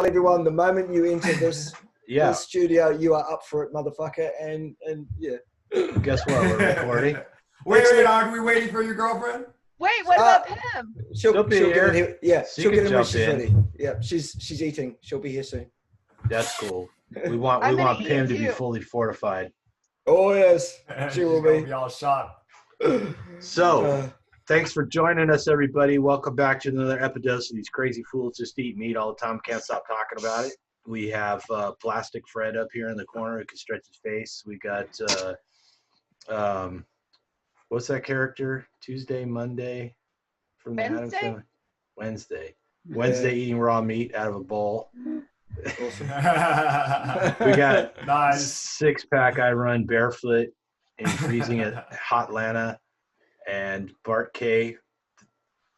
everyone, the moment you enter this this studio, you are up for it, motherfucker. And yeah. Guess what? We're recording. Wait, aren't we waiting for your girlfriend? Wait, what about Pam? She'll be get here. in here. Yeah, She she'll can get in when jump she's in. ready. Yeah, she's eating. She'll be here soon. That's cool. We want I'm gonna Pam eat to be too. fully fortified. Oh yes, she will She's gonna be. be all shot. So, thanks for joining us, everybody. Welcome back to another Epidose of these crazy fools just eat meat all the time. Can't stop talking about it. We have Plastic Fred up here in the corner who can stretch his face. We got what's that character? Tuesday, Monday from the Addams Wednesday? Family. Wednesday eating raw meat out of a bowl. Awesome. We got Nice. 6-pack I run barefoot in freezing at Hotlanta, and Bart K,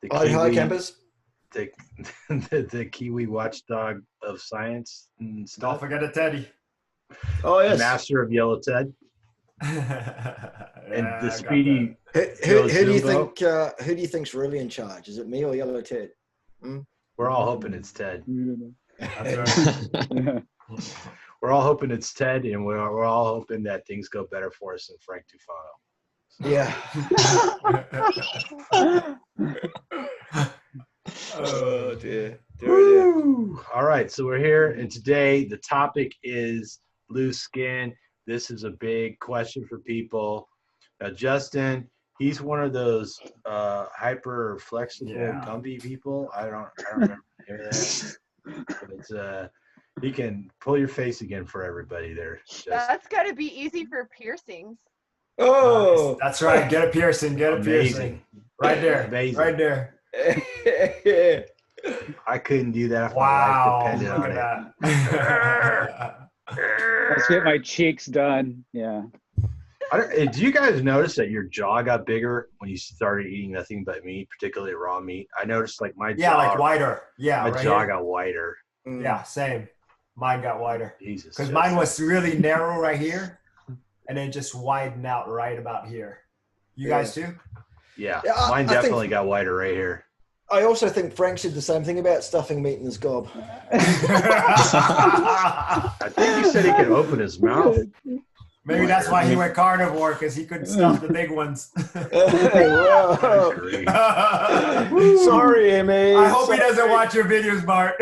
the Hi, Kiwi, campers. the Kiwi watchdog of science and Don't stuff, forget a teddy. Oh yes. master of Yellow Ted, and the speedy. Who do you think? Who do you think's really in charge? Is it me or Yellow Ted? We're all hoping it's Ted. That's right. We're all hoping it's Ted, and we're all hoping that things go better for us than Frank Tufano. Yeah. Oh dear. Woo! All right, so we're here, and today the topic is loose skin. This is a big question for people. Now, Justin, he's one of those hyper flexible, Gumby people. I don't remember that. But he can pull your face again for everybody there. That's gotta be easy for piercings. Oh, That's right. Get a piercing. Get a Amazing. piercing. Right there. Amazing. Right there. I couldn't do that if my Wow. life Look depended on it. at that. Let's get my cheeks done. Yeah. Do you guys notice that your jaw got bigger when you started eating nothing but meat, particularly raw meat? I noticed like my Yeah, jaw, like wider. Yeah. my right jaw here. got wider. Yeah, same. Mine got wider. Jesus. Because mine was really narrow right here, and then just widened out right about here. You guys too? Yeah, Yeah, mine I definitely got wider right here. I also think Frank said the same thing about stuffing meat in his gob. I think he said he could open his mouth. Maybe that's why he went carnivore, because he couldn't stuff the big ones. Wow. Sorry, Amy. I hope he doesn't watch your videos, Bart.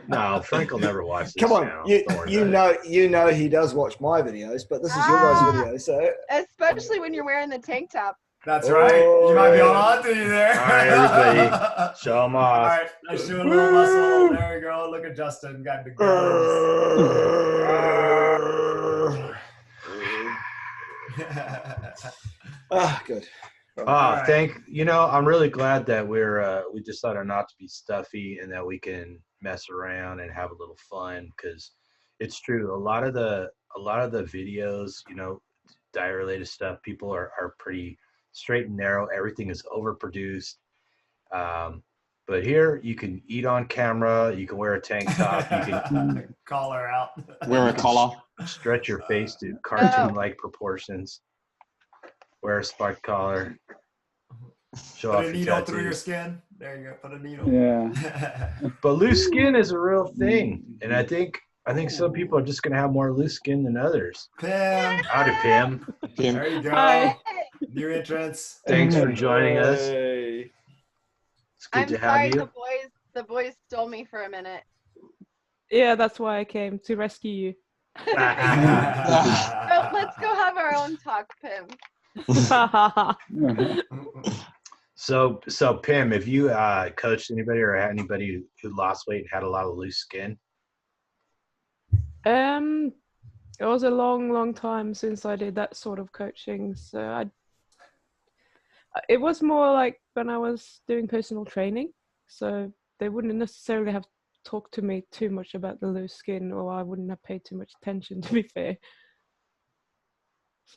No, Frank will never watch this. Come on, channel. Don't worry you about know he does watch my videos, but this is your guys' video, so Especially when you're wearing the tank top. That's right. You might be on onto you there. All right, everybody, show him All off. right, let's show a little muscle. There we go. Look at Justin. Got the good. right. I'm really glad that we decided not to be stuffy and that we can mess around and have a little fun, because it's true. A lot of the videos, diet related stuff, people are pretty straight and narrow. Everything is overproduced. But here you can eat on camera, you can wear a tank top, you can Collar out. Wear a collar. stretch your face to cartoon-like proportions, wear a spiked collar, show Put off a your needle tattoos. through your skin. There you go. Put a needle. Yeah. But loose skin is a real thing, and I think some people are just gonna have more loose skin than others. Pam. Howdy, Pam. There you go. Hi. New entrance. Thanks for joining us. Hey. It's good I'm to sorry, have you. the boys stole me for a minute. Yeah, that's why I came to rescue you. So let's go have our own talk, Pim. So Pam, have you coached anybody or had anybody who lost weight and had a lot of loose skin? It was a long time since I did that sort of coaching. So it was more like when I was doing personal training. So they wouldn't necessarily have talked to me too much about the loose skin, or I wouldn't have paid too much attention, to be fair.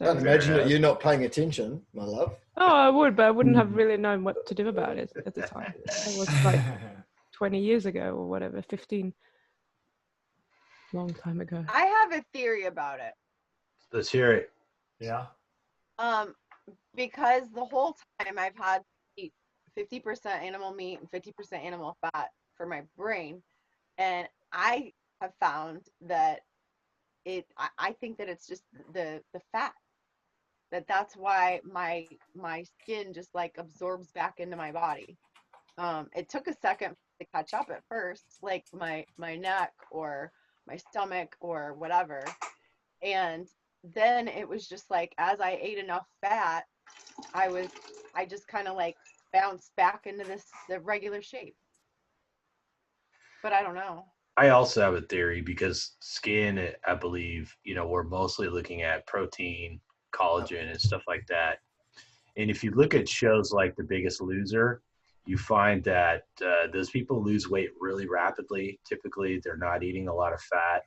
I can't imagine that you're not paying attention, my love. Oh, I would, but I wouldn't have really known what to do about it at the time. It was like 20 years ago or whatever, 15. Long time ago. I have a theory about it. Let's hear it. Yeah. Because the whole time I've had to eat 50% animal meat and 50% animal fat for my brain, And I have found that I think that it's just the fat, that's why my skin just like absorbs back into my body. It took a second to catch up at first, like my neck or my stomach or whatever. And then it was just like, as I ate enough fat, I just kind of like bounced back into the regular shape. But I don't know. I also have a theory because skin, I believe, we're mostly looking at protein, collagen, and stuff like that. And if you look at shows like The Biggest Loser, you find that those people lose weight really rapidly. Typically, they're not eating a lot of fat.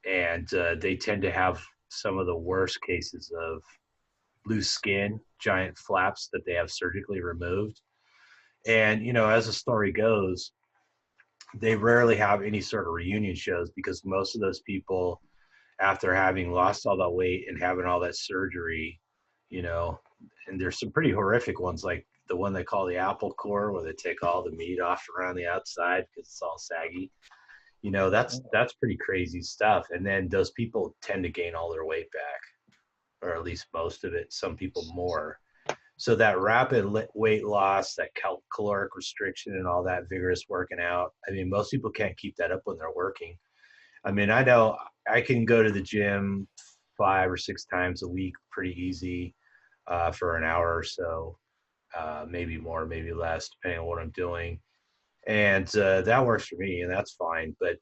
And they tend to have some of the worst cases of loose skin, giant flaps that they have surgically removed. And, as the story goes, they rarely have any sort of reunion shows because most of those people, after having lost all that weight and having all that surgery, and there's some pretty horrific ones, like the one they call the apple core, where they take all the meat off around the outside because it's all saggy. That's pretty crazy stuff. And then those people tend to gain all their weight back, or at least most of it, some people more. So that rapid weight loss, that caloric restriction and all that vigorous working out, I mean, most people can't keep that up when they're working. I mean, I know I can go to the gym 5 or 6 times a week pretty easy for an hour or so, maybe more, maybe less, depending on what I'm doing. And that works for me, and that's fine. But,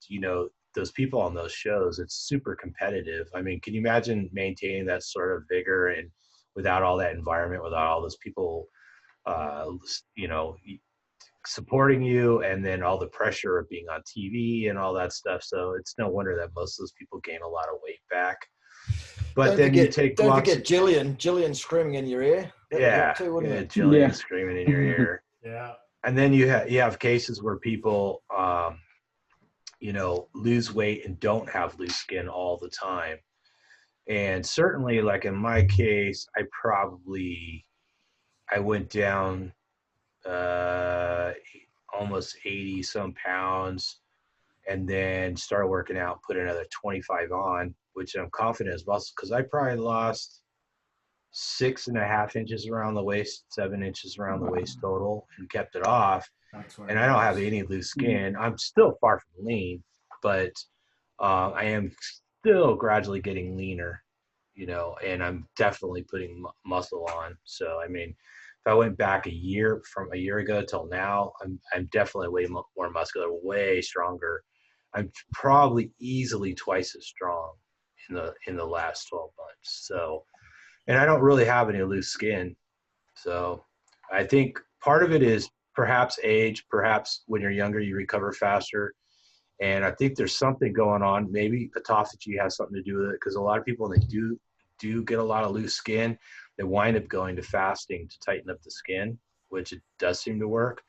those people on those shows, it's super competitive. I mean, can you imagine maintaining that sort of vigor and without all that environment, without all those people, supporting you, and then all the pressure of being on TV and all that stuff. So it's no wonder that most of those people gain a lot of weight back. But don't forget Jillian screaming in your ear. Jillian screaming in your ear. Yeah. And then you have cases where people, lose weight and don't have loose skin all the time. And certainly, like in my case, I went down almost 80 some pounds, and then started working out, put another 25 on, which I'm confident is muscle, because I probably lost 6.5 inches around the waist, 7 inches around the waist total, and kept it off. And I don't have any loose skin. I'm still far from lean, but I am still gradually getting leaner, and I'm definitely putting muscle on. So, I mean, if I went back from a year ago till now, I'm definitely way more muscular, way stronger. I'm probably easily twice as strong in the last 12 months. So, and I don't really have any loose skin. So I think part of it is perhaps age, perhaps when you're younger, you recover faster. And I think there's something going on. Maybe autophagy has something to do with it, because a lot of people, when they do get a lot of loose skin, they wind up going to fasting to tighten up the skin, which it does seem to work.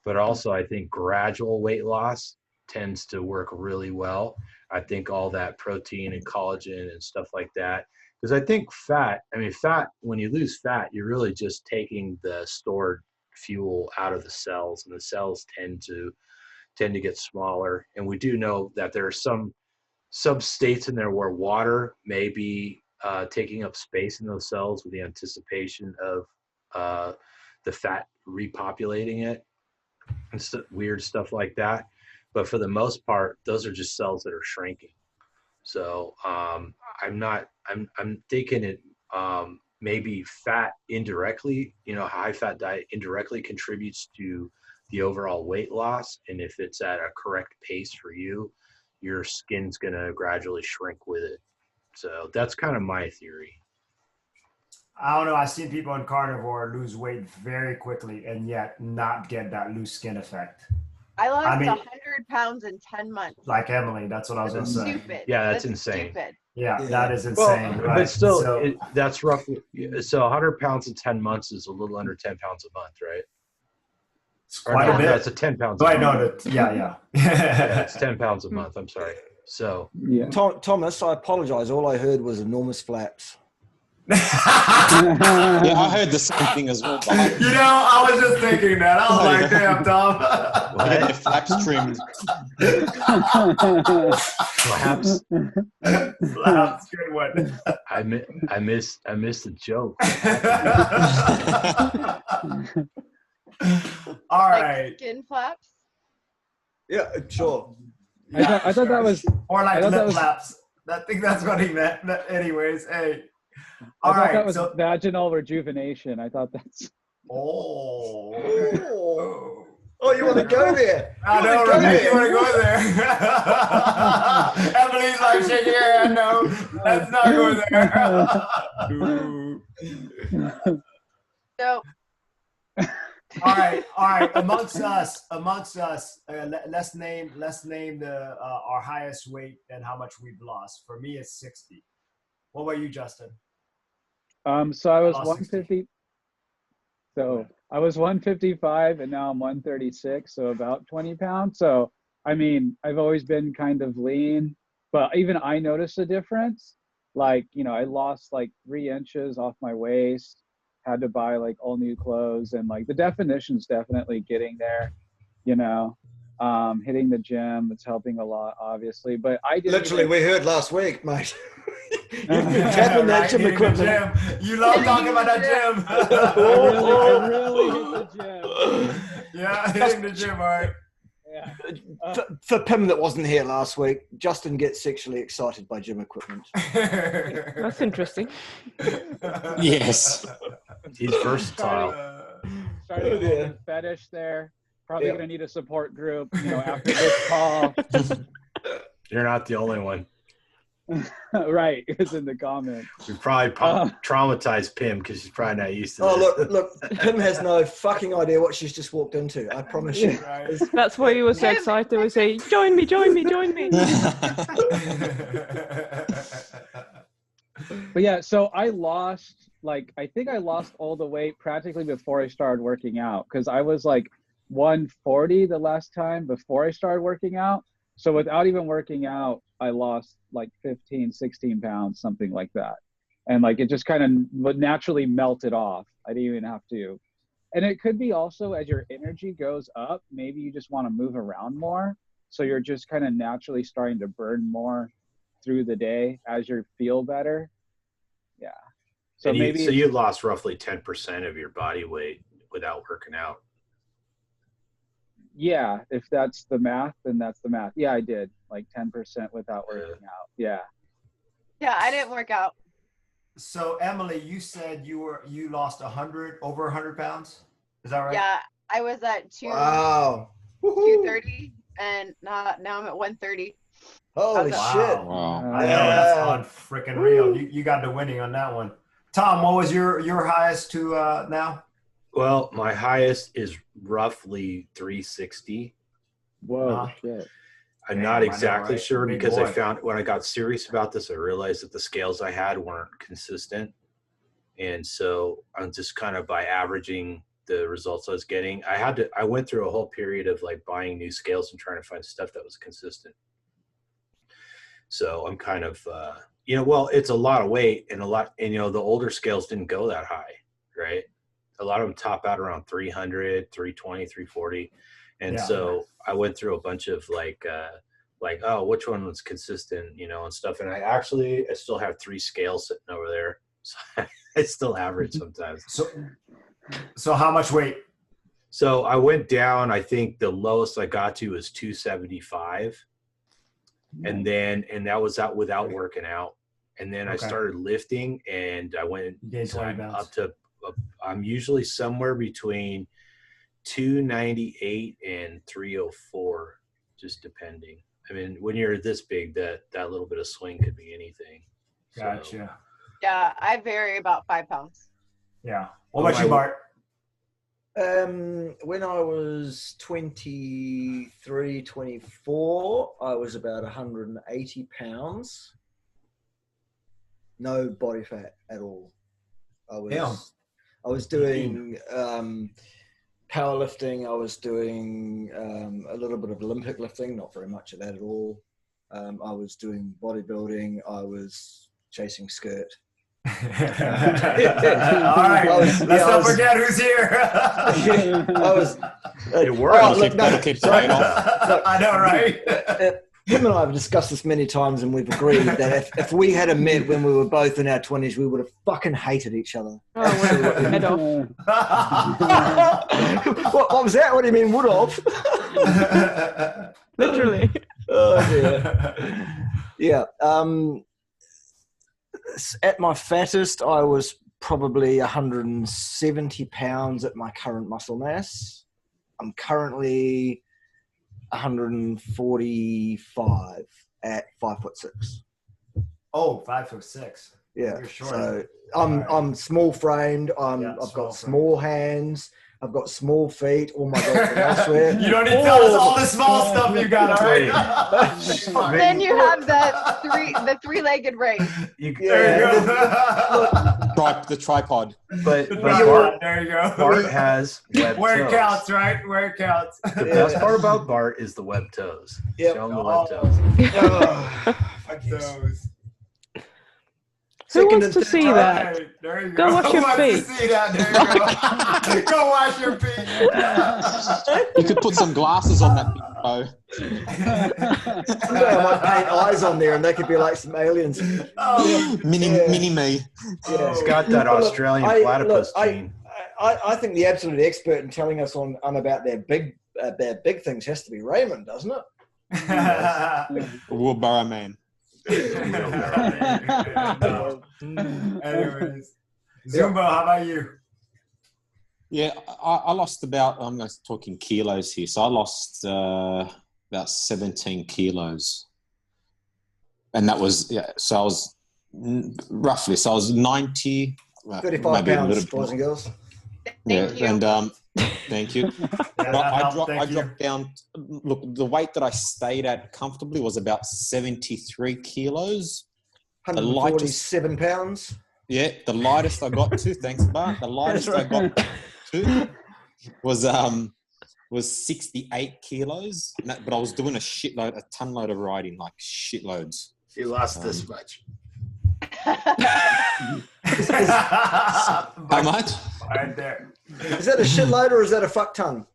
But also, I think gradual weight loss tends to work really well. I think all that protein and collagen and stuff like that, because I think fat, when you lose fat, you're really just taking the stored fuel out of the cells, and the cells tend to get smaller. And we do know that there are some states in there where water may be taking up space in those cells with the anticipation of the fat repopulating it, and weird stuff like that. But for the most part, those are just cells that are shrinking. So I'm thinking it maybe fat indirectly, high fat diet indirectly contributes to the overall weight loss. And if it's at a correct pace for you, your skin's going to gradually shrink with it. So that's kind of my theory. I don't know. I've seen people in carnivore lose weight very quickly and yet not get that loose skin effect. I lost 100 pounds in 10 months. Like Emily, that's what I was going to say. Stupid. Yeah, that's insane. Stupid. Yeah, that is insane. Well, right? But still, that's roughly, so 100 pounds in 10 months is a little under 10 pounds a month, right? It's quite a bit. That's a 10 pounds. I know that. Yeah. Yeah, it's 10 pounds a month. I'm sorry. So Thomas, I apologize. All I heard was enormous flaps. Yeah, I heard the same thing as well. But You know, I was just thinking that. I was like, damn, Tom. I get their flaps trimmed. Flaps. Flaps, good one. I missed the joke. All Like right. skin flaps. Yeah, sure. I thought that was or like I thought lip that was- flaps. I think that's what he meant. Anyways, hey. I All thought right. that was So, vaginal rejuvenation. I thought that's oh. Oh, you want to go there? I know, Rebecca, you want to go there. Emily's like shaking her head, no, let's not go there. So All right. Amongst us, let's name the our highest weight and how much we've lost. For me, it's 60. What about you, Justin? so I was Lost 150. So I was 155 and now I'm 136, so about 20 pounds. So I mean, I've always been kind of lean, but even I noticed a difference. Like, you know, I lost like 3 inches off my waist, had to buy like all new clothes, and like the definition's definitely getting there, you know. Hitting the gym, it's helping a lot, obviously. But I didn't Literally, even, we heard last week, mate. You've been tapping that gym Hitting the equipment. gym. You love talking about that gym. I really hit the gym. Yeah, hitting the gym, all right. Yeah. For Pim that wasn't here last week, Justin gets sexually excited by gym equipment. That's interesting. Yes. He's versatile. Starting a little bit fetish there. Probably gonna need a support group, you know, after this call. You're not the only one. Right, it's in the comments. We probably traumatized Pim because she's probably not used to Oh, this. look, Pim has no fucking idea what she's just walked into. I promise you. Right. That's why he was so excited. We say, join me, join me, join me. But yeah, so I lost, like, I think I lost all the weight practically before I started working out, because I was like 140 the last time before I started working out. So without even working out, I lost like 15, 16 pounds, something like that. And like, it just kind of naturally melted off. I didn't even have to. And it could be also as your energy goes up, maybe you just want to move around more. So you're just kind of naturally starting to burn more through the day as you feel better. Yeah. So And maybe you lost roughly 10% of your body weight without working out. yeah, if that's the math, then that's the math. Yeah, I did like 10% without working out. Yeah. yeah, I didn't work out. So Emily, you said you lost over 100 pounds. Is that right? Yeah, I was at Wow. 230, and now I'm at 130. Holy Wow. shit. Wow. I know, that's freaking real. You got the winning on that one. Tom, what was your highest to now? Well, my highest is roughly 360. Whoa, shit. I'm Damn, not I know, exactly right? sure Big because boy. I found when I got serious about this, I realized that the scales I had weren't consistent. And so I'm just kind of by averaging the results I was getting, I went through a whole period of like buying new scales and trying to find stuff that was consistent. So I'm kind of, well, it's a lot of weight and the older scales didn't go that high, right? A lot of them top out around 300, 320, 340. And so I went through a bunch of oh, which one was consistent, and stuff. And I still have 3 scales sitting over there. So I still average sometimes. So how much weight? So I went down, I think the lowest I got to was 275. And that was out without working out. And then I started lifting and I went up to, I'm usually somewhere between 298 and 304, just depending. I mean, when you're this big, that little bit of swing could be anything. Gotcha. So, Yeah, I vary about 5 pounds. Yeah. What about you, Bart? When I was 23, 24, I was about 180 pounds. No body fat at all. I was doing powerlifting. I was doing a little bit of Olympic lifting, not very much of that at all. I was doing bodybuilding. I was chasing skirt. right, let's not forget who's here. It worked. That'll keep the weight off. I know, right? Him and I have discussed this many times, and we've agreed that if we had met when we were both in our 20s, we would have fucking hated each other. Oh, we're head off. What was that? What do you mean, would have? Literally. Oh, dear. Yeah. At my fattest, I was probably 170 pounds at my current muscle mass. I'm currently 145 at 5'6". Oh, 5'6". Yeah. You're short. So I'm small framed. I've got small hands. I've got small feet. Oh my god! Elsewhere. You don't need to tell us all the small stuff you got. All right. Then you have the three-legged race. There you go. The tripod. But there you go. Bart has web Where toes. it counts, right? Where it counts. The best part about Bart is the web toes. Yep. Show him the web toes. Fuck those. Who wants to see that? Right, there you Go go. wash your Who wants feet. to see that? There you go. Go wash your feet. You could put some glasses on that big toe. Someday I might paint eyes on there, and they could be like some aliens. Mini me. Yeah. He's got that Australian platypus gene. I think the absolute expert in telling us on about their big things has to be Raymond, doesn't it? Wheelbarrow man. Anyways, Zumbo, how about you? Yeah, I lost about, I'm talking kilos here. So I lost about 17 kilos. And that was, so I was roughly, so I was 90. 35 pounds, boys and girls. Thank you. And thank you. I dropped down. Look, the weight that I stayed at comfortably was about 73 kilos. 147 pounds. Yeah, the lightest I got to. Thanks, Bart. The lightest I got to was 68 kilos. But I was doing a ton load of riding, like shitloads. You lost this much. How much? Right there. Is that a shitload or is that a fuck ton?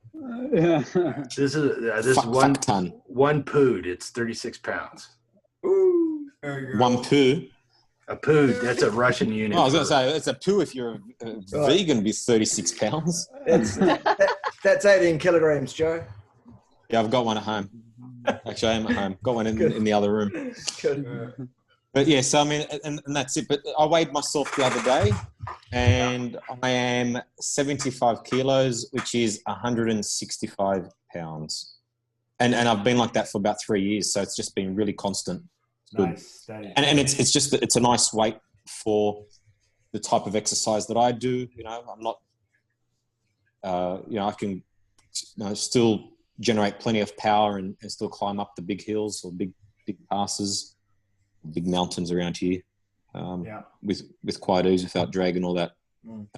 This is one ton. One pood. It's 36 pounds. Ooh. One poo. A pood. That's a Russian unit. Oh, I was going to say it's a poo if you're a vegan. Be 36 pounds. That's 18 kilograms, Joe. Yeah, I've got one at home. Actually, I am at home. Got one in the other room. Good. But yeah, so I mean, and that's it. But I weighed myself the other day, and I am 75 kilos, which is 165 pounds. And I've been like that for about 3 years, so it's just been really constant. Nice. And it's a nice weight for the type of exercise that I do. You know, I'm not, I can still generate plenty of power and still climb up the big hills or big passes, big mountains around here with quite ease without dragging all that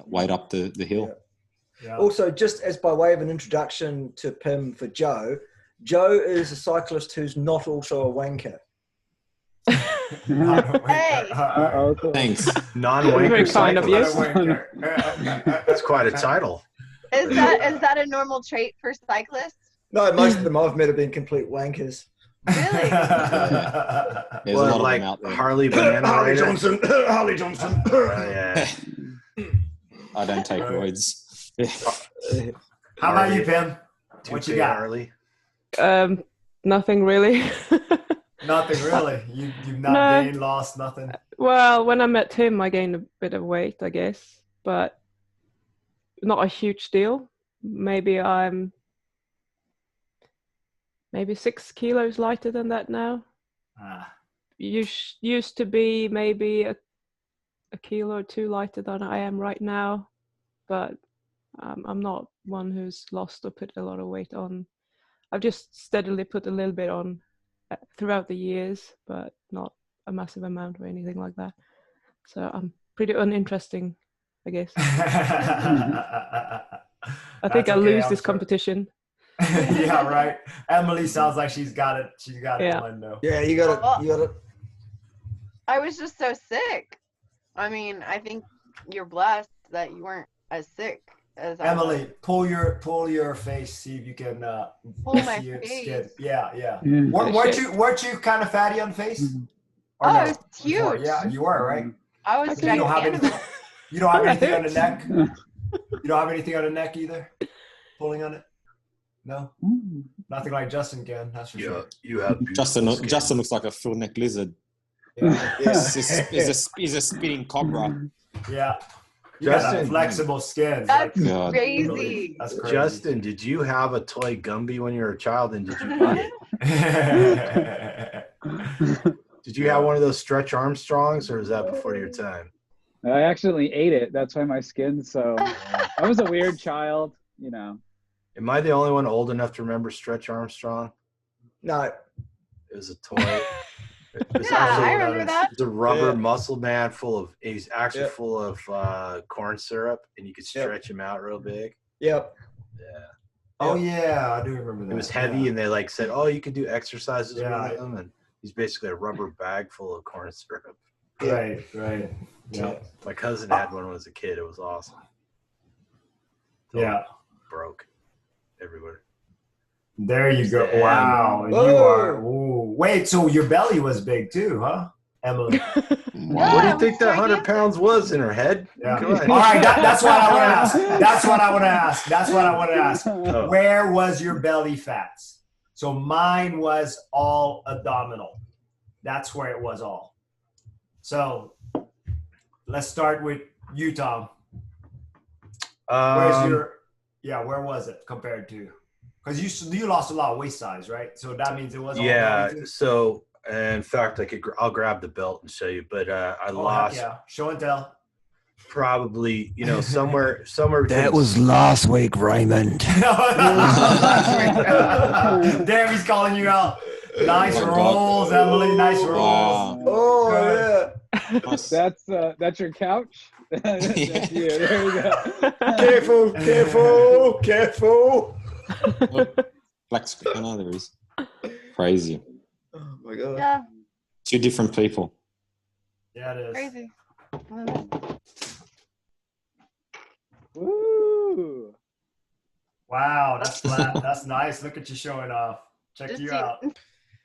weight up the hill. Yeah. Also, just as by way of an introduction to Pim for Joe is a cyclist who's not also a wanker. Hey. Thanks. Non-wanker Very kind of you. That's quite a title. Is that a normal trait for cyclists? No, most of them I've met have been complete wankers. Really? There's a lot like of them out there. Harley Banana Harley Rider? Johnson. Harley Johnson. Yeah. I don't take roids. How about you, Pim? What you got? Harley? Nothing really. Nothing really. You've not gained, lost, nothing. Well, when I met him, I gained a bit of weight, I guess, but not a huge deal. Maybe I'm 6 kilos lighter than that now. Used to be maybe a kilo or two lighter than I am right now, but I'm not one who's lost or put a lot of weight on. I've just steadily put a little bit on throughout the years, but not a massive amount or anything like that. So I'm pretty uninteresting, I guess. I think I'll lose this competition. Yeah, right. Emily sounds like she's got it. She's got it. Though. Yeah, you got it. You got it. I was just so sick. I mean, I think you're blessed that you weren't as sick as I Emily, was. pull your face. See if you can Pull my see your face. skin. Yeah. Yeah. Weren't you kind of fatty on face? Or Oh, no? it was Before? huge. Yeah, you were, right? I was But you don't have anything. gigantic. You don't have anything on the neck. You don't have anything on the neck either. Pulling on it. No, nothing like Justin can. That's for sure. You have Justin beautiful skin. Justin looks like a full neck lizard. Yeah. He's a spinning cobra. Yeah. You got that Justin. flexible skin. That's God. crazy. That's crazy. Justin, did you have a toy Gumby when you were a child, and did you eat it? Did you have one of those Stretch Armstrongs, or was that before your time? I accidentally ate it. That's why my skin's so. I was a weird child, you know. Am I the only one old enough to remember Stretch Armstrong? No. It was a toy. It was Yeah, actually I remember that. It was a rubber Yeah. muscle man he's actually Yeah. full of corn syrup, and you could stretch him out real big. Yep. Yeah. Oh yeah, I do remember that. It was heavy, Yeah. and they like said, "Oh, you can do exercises Yeah. with him," and he's basically a rubber bag full of corn syrup. Right. Yeah. My cousin had one when I was a kid. It was awesome. Yeah. Broke everywhere. There you go. Damn. Wow. You Whoa. are. Ooh. Wait, so your belly was big too, huh, Emily? What do Yeah, you think that 100 pounds was in her head? Yeah. Come on. All right. That's what I want to ask. That's what I want to ask. Oh. Where was your belly fats? So mine was all abdominal. That's where it was all. So let's start with you, Tom. Where's where was it compared to? Because you lost a lot of waist size, right? So that means it was all Yeah. belly too? So in fact, I'll grab the belt and show you. But I lost Yeah, show and tell. probably somewhere between That was last week, Raymond. Damn, he's calling you out. Nice Oh my rolls, God. Emily. Nice rolls. Wow. Oh, yeah. Nice. That's your couch. That's you. There we go. Careful. Black screen. I know there is. Crazy. Oh, my God. Yeah, Two different people. Yeah, it is. crazy. Woo! Wow, that's flat. That's nice. Look at you showing off. Check Just you eat out.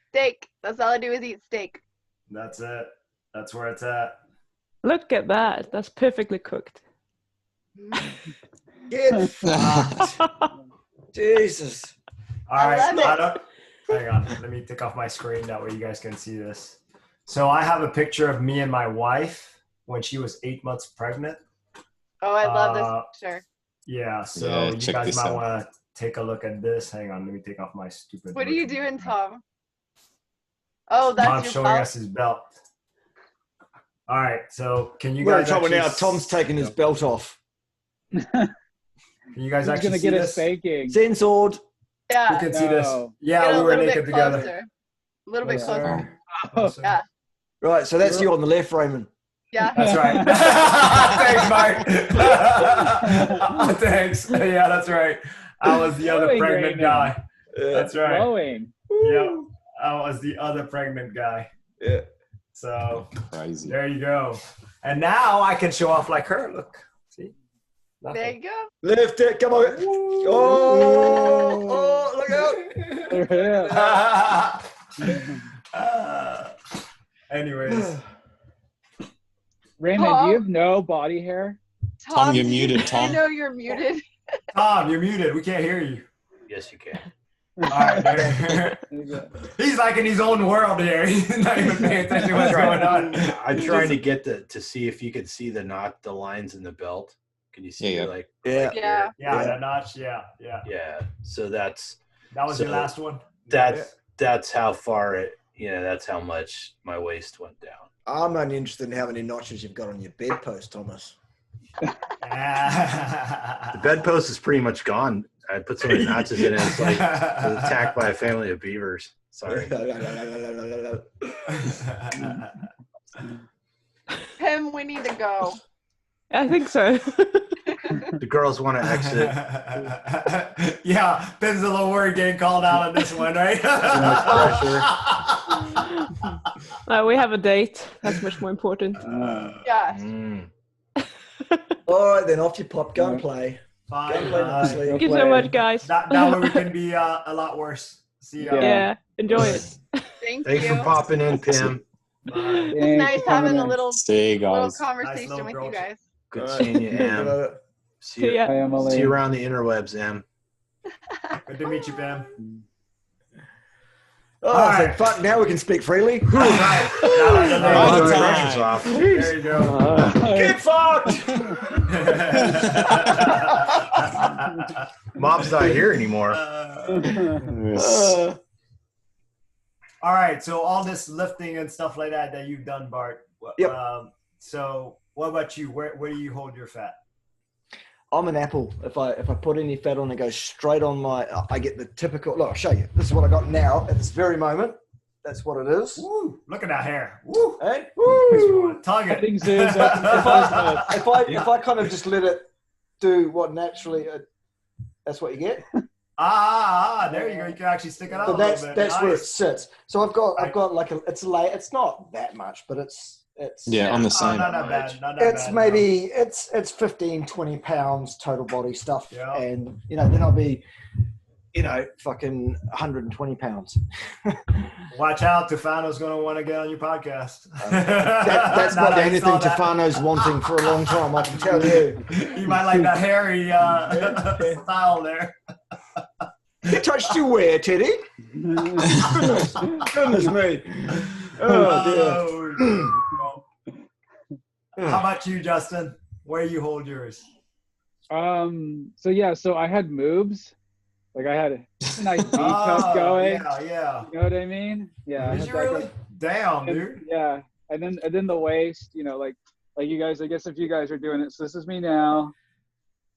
steak. That's all I do is eat steak. That's it. That's where it's at. Look at that. That's perfectly cooked. Get fucked. Jesus. All I right. love it. Hang on. Let me take off my screen. That way you guys can see this. So I have a picture of me and my wife when she was 8 months pregnant. Oh, I love this picture. Yeah. So Yeah, you check guys this might out. want to take a look at this. Hang on. Let me take off my stupid. What are you virtual doing, camera. Tom? Oh, that's Tom's your showing belt. us his belt. All right. So can you We're in guys trouble actually now. Tom's taking his belt off. Can you guys He's actually gonna see get a this? spanking. Censored. We Yeah. can see this. No. Yeah, Get we a were little naked bit together. closer. A little bit Yes, closer. sir. Oh. Yes, sir. Yeah. Right, so that's you on the left, Raymond. Yeah. That's right. Thanks, Mark. Thanks. Yeah, that's right. I was the other Glowing, pregnant Raymond. guy. That's right. Glowing. Yeah, I was the other pregnant guy. Yeah. So Crazy. there you go. And now I can show off like her. Look, see? There Nothing. you go. Lift it. Come on. Oh, look out. Yeah. Anyways. Raymond, Tom? do you have no body hair? Tom, you're muted, I Tom. know you're muted. Tom, you're muted. We can't hear you. Yes, you can. All right. There you go. He's like in his own world here. He's not even paying attention to what's going on. I'm trying to get to see if you can see the lines in the belt. Can you see Yeah, yeah. like Yeah. right Yeah. here? Yeah, that notch. Yeah. Yeah. So that was your So last one? that's how far that's how much my waist went down. I'm only interested in how many notches you've got on your bedpost, Thomas. The bedpost is pretty much gone. I put so many notches in it. It's like I was attacked by a family of beavers. Sorry. Tim, we need to go. I think so. The girls want to exit. Yeah, Ben's a little worried getting called out on this one, right? Too much pressure. We have a date. That's much more important. Yeah. All right, then off you pop. Go and play. Fine. Go and play nicely. fine. Thank you so much, guys. That way we can be a lot worse. See ya. Yeah, enjoy it. Thank Thanks you. for popping in, Pim. Bye. It's nice having a little See you little guys. conversation little with girl you guys. Good seeing you, Em. See ya. Hi, Emily. See you around the interwebs, Em. Good to meet you, Pam. Oh, All so right. fuck, now we can speak freely. Right. Right. The pressure's off. There you go. Get fucked! Mom's not here anymore. All right. So all this lifting and stuff like that you've done, Bart. Yep. So what about you? Where do you hold your fat? I'm an apple. If I put any fat on, it goes straight on my. I get the typical. Look, I'll show you. This is what I got now at this very moment. That's what it is. Woo! Look at that hair. Woo! Hey? Makes me Woo! want to tug it. Things is up. If I kind of just let it do what naturally, that's what you get. There you go. You can actually stick it out So a little bit. that's where it Nice. sits. So I've got like it's late. It's not that much, but it's Yeah, I'm the same. Not that bad. Not that it's bad, maybe it's 15, 20 pounds total body stuff. Yeah. And then I'll be, fucking 120 pounds. no. Watch out. Tufano's going to want to get on your podcast. That's Now not that he anything saw that. Tufano's wanting for a long time, I can tell you. You might like that hairy style there. You touched your where, Teddy? Goodness me. Oh, dear. How about you, Justin? Where you hold yours? So I had moves. Like I had a nice B cup going. Yeah. You know what I mean? Yeah. I Did had you that really? going. Damn, And- dude. Yeah. And then the waist, like you guys, I guess if you guys are doing it, so this is me now.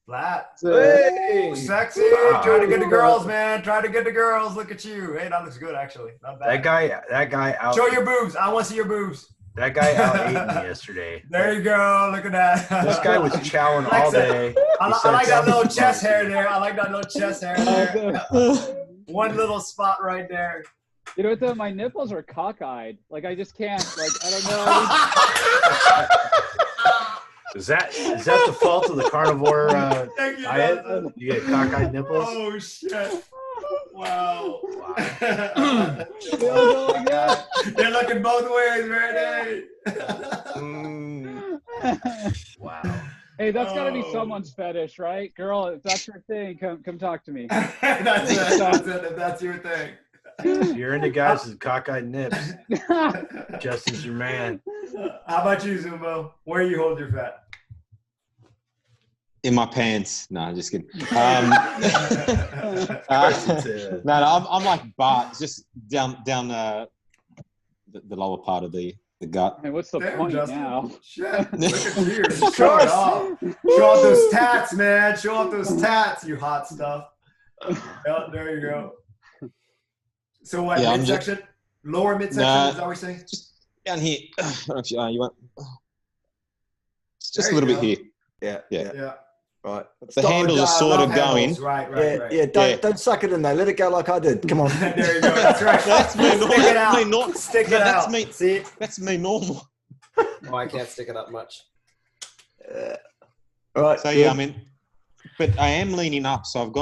Flat. So, Hey. Sexy. Wow. Try to get the girls, man. Try to get the girls. Look at you. Hey, that looks good, actually. Not bad. That guy out. Show your boobs. I want to see your boobs. That guy out ate me yesterday. There you go. Look at that. This guy was chowing all day. I He said like that little something chest about hair it. there. I like that little chest hair there. One little spot right there. You know what though? My nipples are cockeyed. Like I just can't. Like I don't know. Is that the fault of the carnivore Thank you, diet? Justin. You get cockeyed nipples? Oh, shit. Wow. They all go like that. They're looking both ways, right? Wow. Hey, that's got to be Oh. someone's fetish, right? Girl, if that's your thing, come talk to me. That's it. If that's your thing. If you're into guys with cockeyed nips, Justin's your man. How about you, Zumbo? Where you hold your fat? In my pants. No, I'm just kidding. No, I'm like Bart, just down the lower part of the gut. And what's the Damn, point Justin. now? Shit. Look at you. Show it off. Show off those tats, man. Show off those tats, you hot stuff. Yeah, there you go. So what, Yeah, I'm midsection? Lower midsection, Nah. is that what you're saying? Just down here. I don't know if you want. Just There a little you bit go. here. Yeah. Yeah. Right. The handles are sort of going. Right. Yeah. Don't suck it in there. Let it go like I did. Come on. There you go. That's right. That's me. Stick it out. That's me not. Stick it No, that's out. me. See? That's me normal. Oh, I can't stick it up much. All right. So yeah, I mean, but I am leaning up. So I've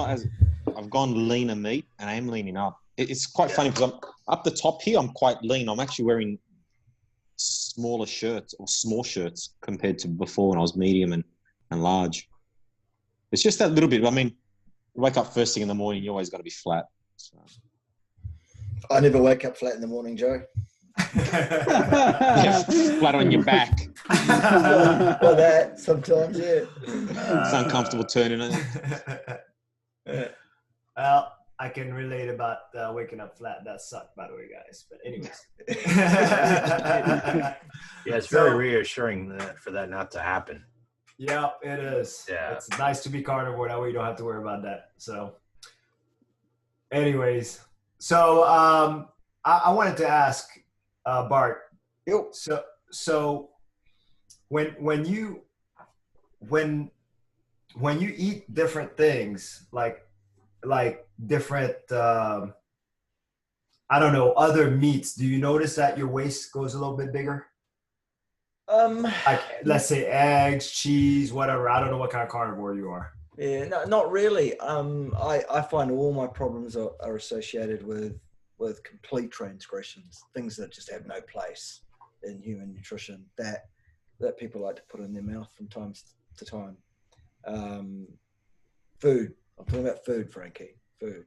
gone leaner meat, and I am leaning up. It's quite funny because I'm up the top here. I'm quite lean. I'm actually wearing smaller shirts or small shirts compared to before when I was medium and large. It's just that little bit. I mean, you wake up first thing in the morning, you always got to be flat. So. I never wake up flat in the morning, Joe. Yeah, flat on your back. Or that sometimes, yeah. It's uncomfortable turning it. Well, I can relate about waking up flat. That sucked, by the way, guys. But anyways. Yeah, it's very reassuring for that not to happen. Yeah, it is. Yeah. It's nice to be carnivore. That way you don't have to worry about that. So anyways. So I wanted to ask Bart. Yo. So when you eat different things, like different I don't know, other meats, do you notice that your waist goes a little bit bigger? Like, let's say eggs, cheese, whatever. I don't know what kind of carnivore you are. Yeah, no, not really. I find all my problems are associated with complete transgressions, things that just have no place in human nutrition that people like to put in their mouth from time to time. Food. I'm talking about food, Frankie. Food.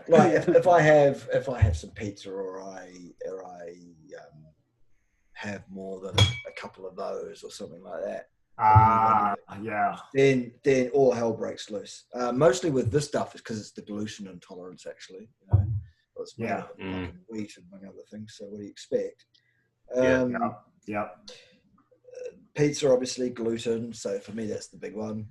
Like if I have some pizza or I have more than a couple of those or something like that. Yeah. Then all hell breaks loose. Mostly with this stuff is because it's the gluten intolerance, actually. It's made of fucking wheat among other things. So what do you expect? Yeah. Pizza, obviously, gluten. So for me, that's the big one.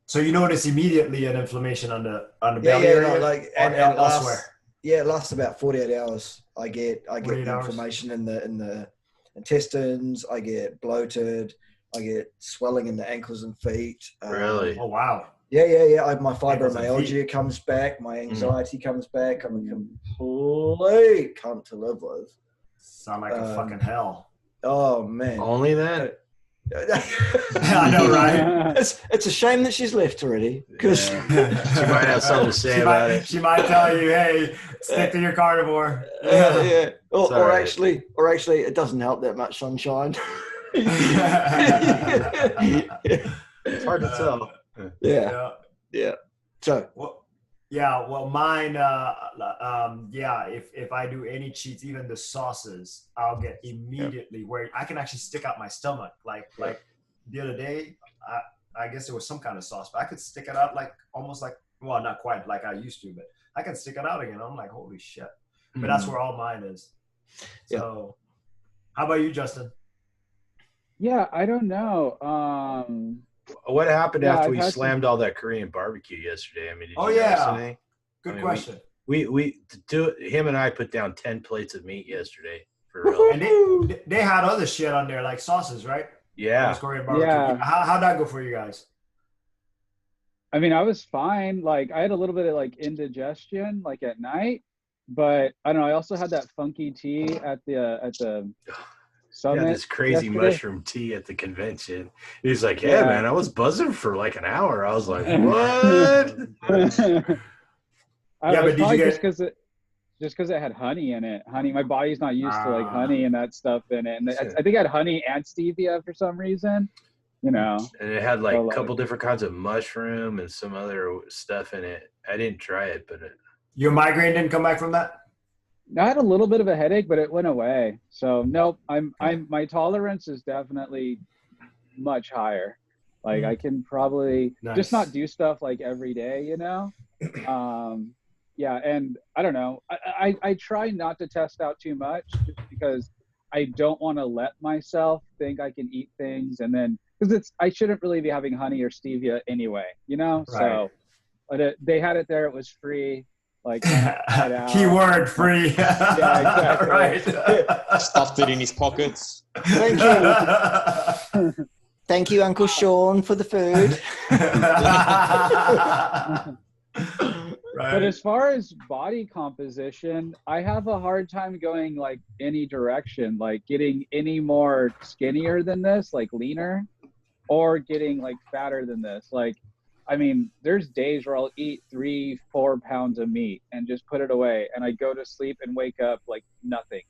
So you notice immediately an inflammation on the belly area, and elsewhere. It lasts about 48 hours. I get inflammation in the intestines. I get bloated. I get swelling in the ankles and feet. Really? Oh wow. Yeah. My fibromyalgia comes back. My anxiety comes back. I'm a complete cunt to live with. Sound like a fucking hell. Oh man. Only that. I know, right? It's a shame that she's left already, because she might have something to say about it. She might tell you, "Hey, stick to your carnivore." Yeah. Or actually, it doesn't help that much, sunshine. It's hard to tell. Yeah. So. Well, mine. If I do any cheats, even the sauces, I'll get immediately where I can actually stick out my stomach. Like the other day, I guess it was some kind of sauce, but I could stick it out almost like, well, not quite like I used to, but I can stick it out again. I'm like, holy shit! But that's where all mine is. So, how about you, Justin? Yeah, I don't know. What happened after we slammed all that Korean barbecue yesterday? I mean, did you notice anything? Good question. Him and I put down 10 plates of meat yesterday for real. And they had other shit on there, like sauces, right? Yeah. Korean barbecue. Yeah. How'd that go for you guys? I mean, I was fine. Like, I had a little bit of like indigestion, like at night, but I don't know. I also had that funky tea at the summit. Yeah, this crazy mushroom tea at the convention. He's like, "Yeah, man, I was buzzing for like an hour." I was like, "What?" But did you get just because it had honey in it? Honey, my body's not used to like honey and that stuff in it, and I think it had honey and stevia for some reason. And it had like a couple different kinds of mushroom and some other stuff in it. I didn't try it, but your migraine didn't come back from that? I had a little bit of a headache, but it went away. So nope, my tolerance is definitely much higher. Like I can probably just not do stuff like every day, Yeah, and I don't know. I try not to test out too much just because I don't want to let myself think I can eat things, and then because I shouldn't really be having honey or stevia anyway, Right. So, but they had it there. It was free. Like keyword free. Yeah, exactly. Right. Stuffed it in his pockets. Thank you. Thank you, Uncle Sean, for the food. Right. But as far as body composition, I have a hard time going like any direction, like getting any more skinnier than this, like leaner, or getting like fatter than this. Like, I mean, there's days where I'll eat 3-4 pounds of meat and just put it away, and I go to sleep and wake up like nothing,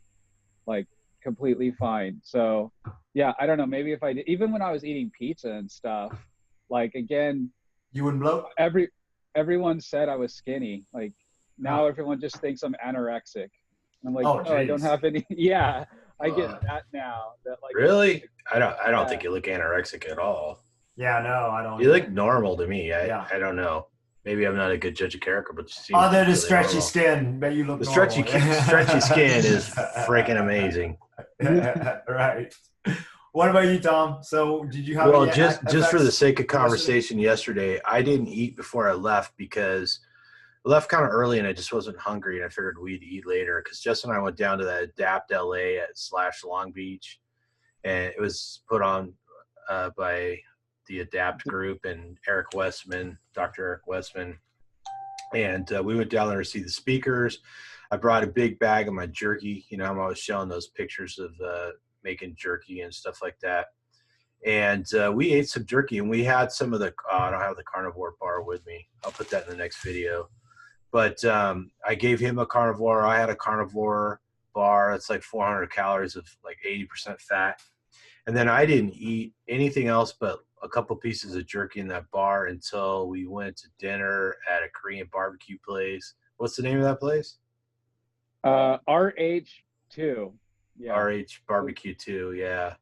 like completely fine. So yeah, I don't know, maybe if I did, even when I was eating pizza and stuff, like again, you wouldn't bloat? Everyone said I was skinny. Like now everyone just thinks I'm anorexic. And I'm like, I don't have any. Yeah, I get that now. That like really, I don't think you look anorexic at all. Yeah, no, I don't. You look normal to me. I don't know. Maybe I'm not a good judge of character, but you seem other than really stretchy normal. Skin, but you look the normal. stretchy skin is freaking amazing. Right. What about you, Tom? So did you have? Well, just for the sake of conversation, yesterday I didn't eat before I left because I left kind of early and I just wasn't hungry, and I figured we'd eat later because Justin and I went down to that Adapt LA at / Long Beach, and it was put on by the Adapt group and Dr. Eric Westman, And we went down there to see the speakers. I brought a big bag of my jerky. You know, I'm always showing those pictures of making jerky and stuff like that. And we ate some jerky, and we had some of the I don't have the Carnivore Bar with me. I'll put that in the next video. But I gave him a Carnivore. I had a Carnivore Bar. It's like 400 calories of like 80% fat. And then I didn't eat anything else but a couple pieces of jerky in that bar until we went to dinner at a Korean barbecue place. What's the name of that place? RH2. Yeah. RH Barbecue 2, yeah.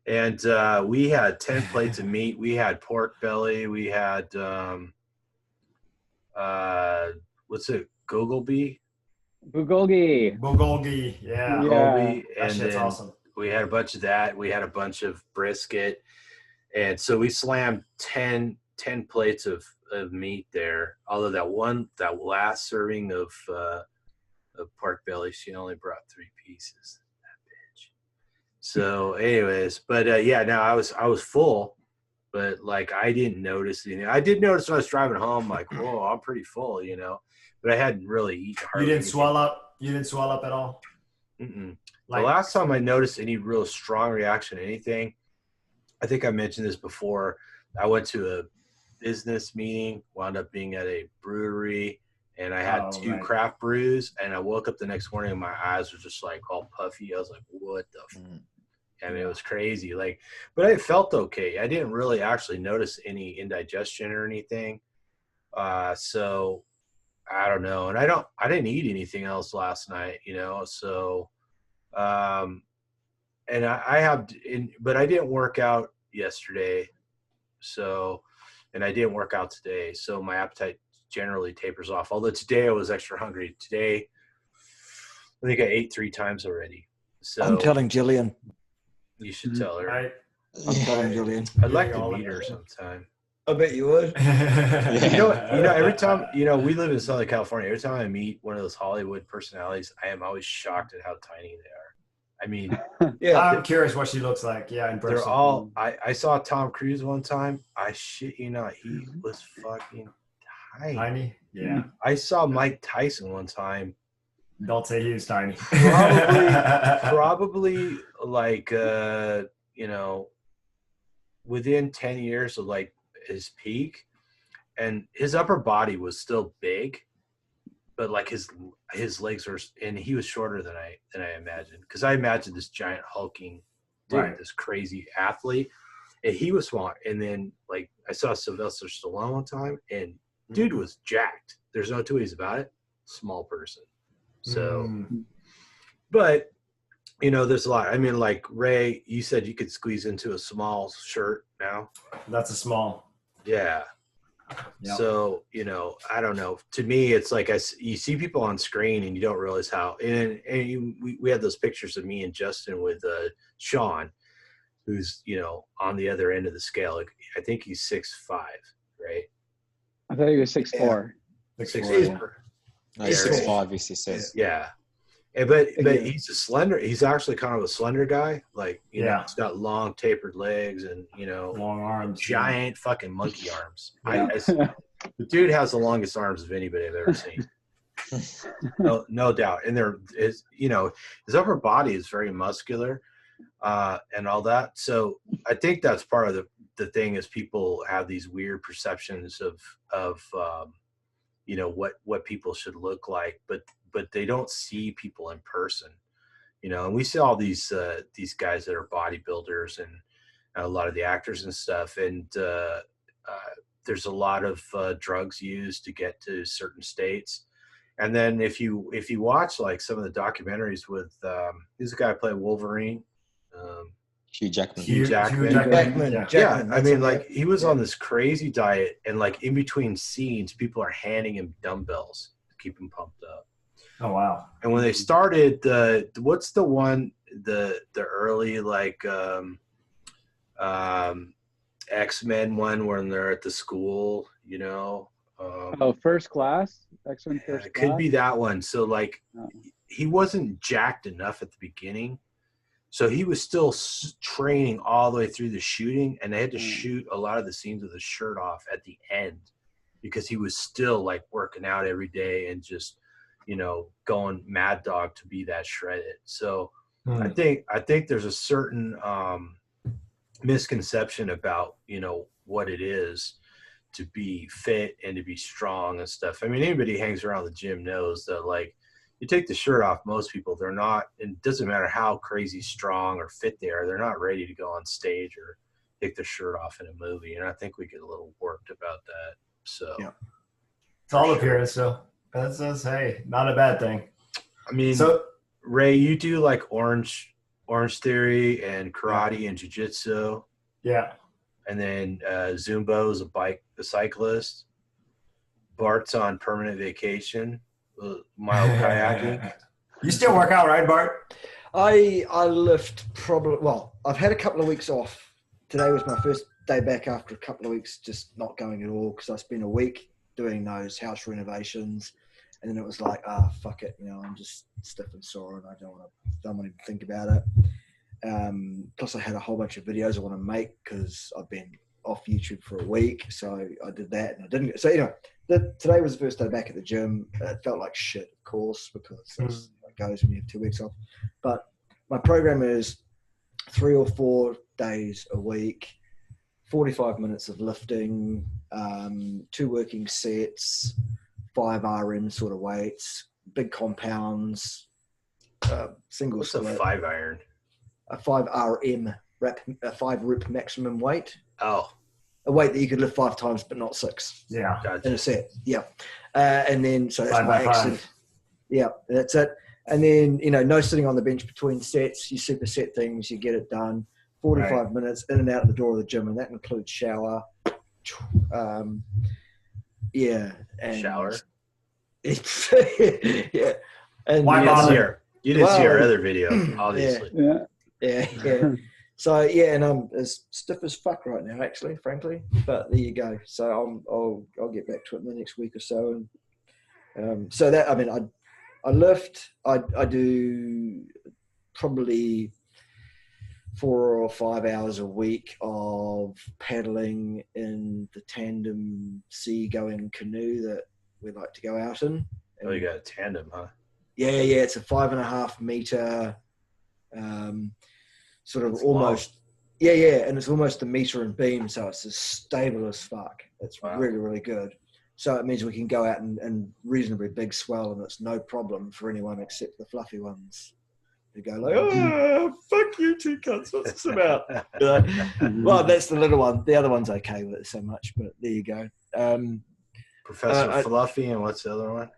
And we had 10 plates of meat. We had pork belly. We had, what's it, Bulgogi? Bulgogi, yeah. Bulgogi. That And shit's then awesome. we had a bunch of that. We had a bunch of brisket. And so we slammed 10 plates of meat there. Although that last serving of pork belly, she only brought 3 pieces. So anyways, but yeah, no, I was full, but like I didn't notice anything. I did notice when I was driving home, like, whoa, I'm pretty full, you know, but I hadn't really eaten. You didn't swell up? You didn't swell up at all? Mm-mm. Like, the last time I noticed any real strong reaction to anything, I think I mentioned this before. I went to a business meeting, wound up being at a brewery, and I had 2 craft brews, and I woke up the next morning and my eyes were just like all puffy. I was like, what the I mean, it was crazy. Like, but I felt okay. I didn't really actually notice any indigestion or anything. So I don't know. And I didn't eat anything else last night, you know? So, and but I didn't work out yesterday. So, and I didn't work out today. So my appetite generally tapers off. Although today I was extra hungry. Today, I think I ate 3 times already. So I'm telling Jillian. You should tell her. I'm telling Jillian. I'd like to meet her sometime. I bet you would. You know, every time, you know, we live in Southern California. Every time I meet one of those Hollywood personalities, I am always shocked at how tiny they are. I mean, yeah, I'm curious what she looks like. Yeah, in person. They're all. I saw Tom Cruise one time. I shit you not, he was fucking tiny. Tiny? Yeah. I saw Mike Tyson one time. Don't say he was tiny. Probably like you know, within 10 years of like his peak, and his upper body was still big, but like his legs were, and he was shorter than I imagined, because I imagined this giant hulking dude, this crazy athlete, and he was small. And then like I saw Sylvester Stallone one time, and dude was jacked. There's no two ways about it. Small person. So, but you know, there's a lot. I mean, like Ray, you said you could squeeze into a small shirt now. That's a small. Yeah. Yep. So, you know, I don't know. To me, it's like you see people on screen and you don't realize how. And we had those pictures of me and Justin with Sean, who's, you know, on the other end of the scale. Like, I think he's 6'5", right? I thought he was 6'4". 6'4". No, he's 6'5", he says. Yeah. But he's a slender. He's actually kind of a slender guy. Like, you know, he's got long tapered legs and, you know, long arms, giant fucking monkey arms. Yeah. The dude has the longest arms of anybody I've ever seen. No doubt. And you know, his upper body is very muscular and all that. So I think that's part of the thing, is people have these weird perceptions of you know, what people should look like, but they don't see people in person, you know. And we see all these guys that are bodybuilders and a lot of the actors and stuff, and there's a lot of drugs used to get to certain states. And then if you watch like some of the documentaries with who's the guy who played Wolverine, Hugh Jackman. Yeah, I mean, like, he was on this crazy diet, and like in between scenes, people are handing him dumbbells to keep him pumped up. Oh wow! And when they started what's the one, the early like X-Men one, when they're at the school, you know? First Class? X-Men First Class? It could be that one. So like he wasn't jacked enough at the beginning. So he was still training all the way through the shooting, and they had to shoot a lot of the scenes with his shirt off at the end. because he was still like working out every day and just, you know, going mad dog to be that shredded. So I think there's a certain misconception about, you know, what it is to be fit and to be strong and stuff. I mean, anybody who hangs around the gym knows that, like, you take the shirt off, most people, they're not, it doesn't matter how crazy strong or fit they are, they're not ready to go on stage or take their shirt off in a movie. And I think we get a little worked about that. So it's all appearance, so that's hey, not a bad thing. I mean, so Ray, you do like Orange Theory and karate and jiu-jitsu. Yeah. And then Zumbo is a cyclist. Bart's on permanent vacation, mild kayaking. You still work out, right, Bart? I lift probably, well, I've had a couple of weeks off. Today was my first day back after a couple of weeks just not going at all, because I spent a week doing those house renovations, and then it was like, fuck it, you know, I'm just stiff and sore and I don't want to even think about it. Plus I had a whole bunch of videos I want to make because I've been off YouTube for a week, so I did that and I didn't. So anyway, today was the first day back at the gym. It felt like shit, of course, because that's how it goes when you have 2 weeks off. But my program is 3 or 4 days a week, 45 minutes of lifting, 2 working sets, 5 RM sort of weights, big compounds, single What's split. a 5 iron? A 5 RM rep, a 5 rep maximum weight. Oh. A weight that you could lift 5 times, but not 6. Yeah. Gotcha. In a set. Yeah. And then, so that's 5 my by 5. exit. Yeah, that's it. And then, you know, no sitting on the bench between sets. You superset things, you get it done. 45 minutes in and out of the door of the gym, and that includes shower. Yeah. And shower. yeah. And Why bother? You didn't see our other video, obviously. Yeah. So yeah, and I'm as stiff as fuck right now, actually, frankly. But there you go. So I'll get back to it in the next week or so. And so that, I mean, I lift. I do probably 4 or 5 hours a week of paddling in the tandem sea-going canoe that we like to go out in. Oh, you got a tandem, huh? Yeah. It's a 5.5 meter, sort of. That's almost long. Yeah, and it's almost a meter in beam, so it's as stable as fuck. It's really, really good. So it means we can go out and reasonably big swell, and it's no problem for anyone except the fluffy ones. They go like, oh, fuck you two cunts, what's this about? Well, that's the little one. The other one's okay with it so much, but there you go. Professor Fluffy, and what's the other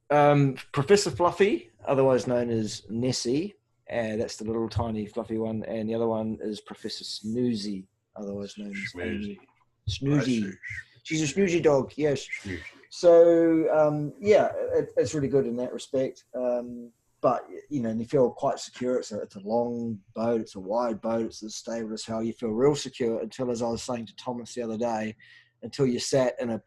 one? Professor Fluffy, otherwise known as Nessie. That's the little tiny fluffy one. And the other one is Professor Snoozy, otherwise known as Amy. Snoozy. She's a snoozy dog, yes. So, it's really good in that respect. But, you know, and you feel quite secure. It's a long boat. It's a wide boat. It's as stable as hell. You feel real secure until, as I was saying to Thomas the other day, until you sat in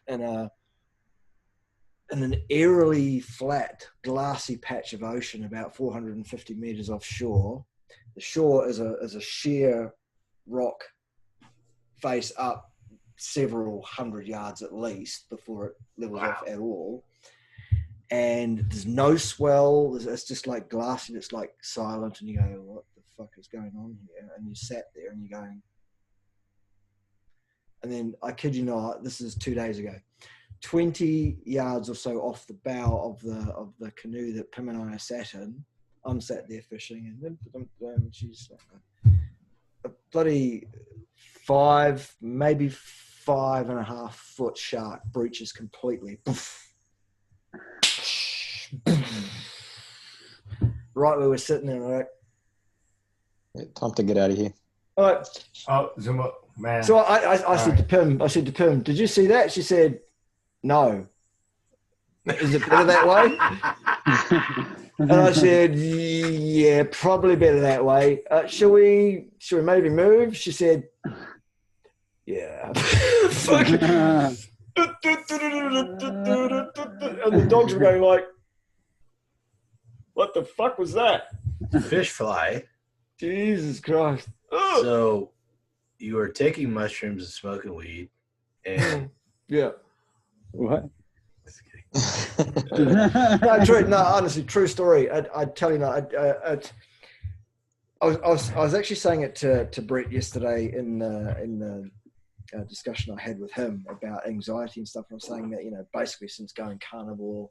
an eerily flat, glassy patch of ocean about 450 meters offshore. The shore is a sheer rock face up several hundred yards at least before it levels off at all. And there's no swell. It's just like glassy. It's like silent, and you go, "What the fuck is going on here?" And you sat there, and you're going. And then, I kid you not, this is 2 days ago. 20 yards or so off the bow of the canoe that Pim and I sat in, I'm sat there fishing, and she's a bloody 5, maybe 5.5 foot shark breaches completely. Right where we're sitting there, right? Yeah, time to get out of here. All right. Oh, zoom up, man. So I said to Pim, did you see that? She said, no. Is it better that way? And I said, yeah, probably better that way. Shall we maybe move? She said, yeah. And the dogs were going like, what the fuck was that? Fish fly. Jesus Christ. So you were taking mushrooms and smoking weed, and yeah. What? No, true. No, honestly, true story. I tell you, I was actually saying it to Brett yesterday in the discussion I had with him about anxiety and stuff. I was saying that basically since going carnivore,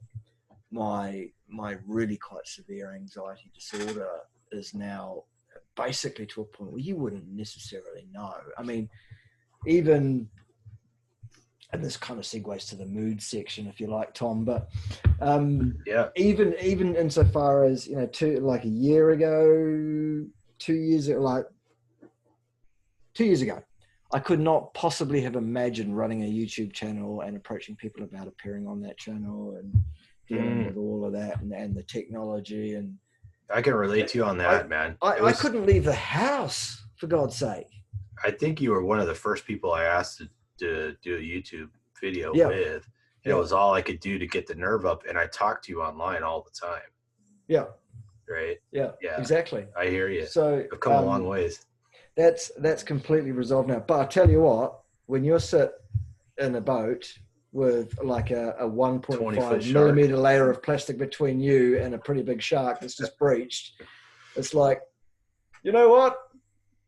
my really quite severe anxiety disorder is now basically to a point where you wouldn't necessarily know. I mean, even. And this kind of segues to the mood section, if you like, Tom. But even insofar as a year ago, 2 years ago, 2 years ago, I could not possibly have imagined running a YouTube channel and approaching people about appearing on that channel and dealing with all of that and the technology. And I can relate to you on that, man. I couldn't leave the house, for God's sake. I think you were one of the first people I asked to do a YouTube video with. It was all I could do to get the nerve up, and I talked to you online all the time. Yeah. Right. Yeah. Exactly. I hear you. So I've come a long ways. That's completely resolved now. But I tell you what, when you're sit in a boat with like a 1.5 millimeter layer of plastic between you and a pretty big shark that's just breached, it's like, you know what?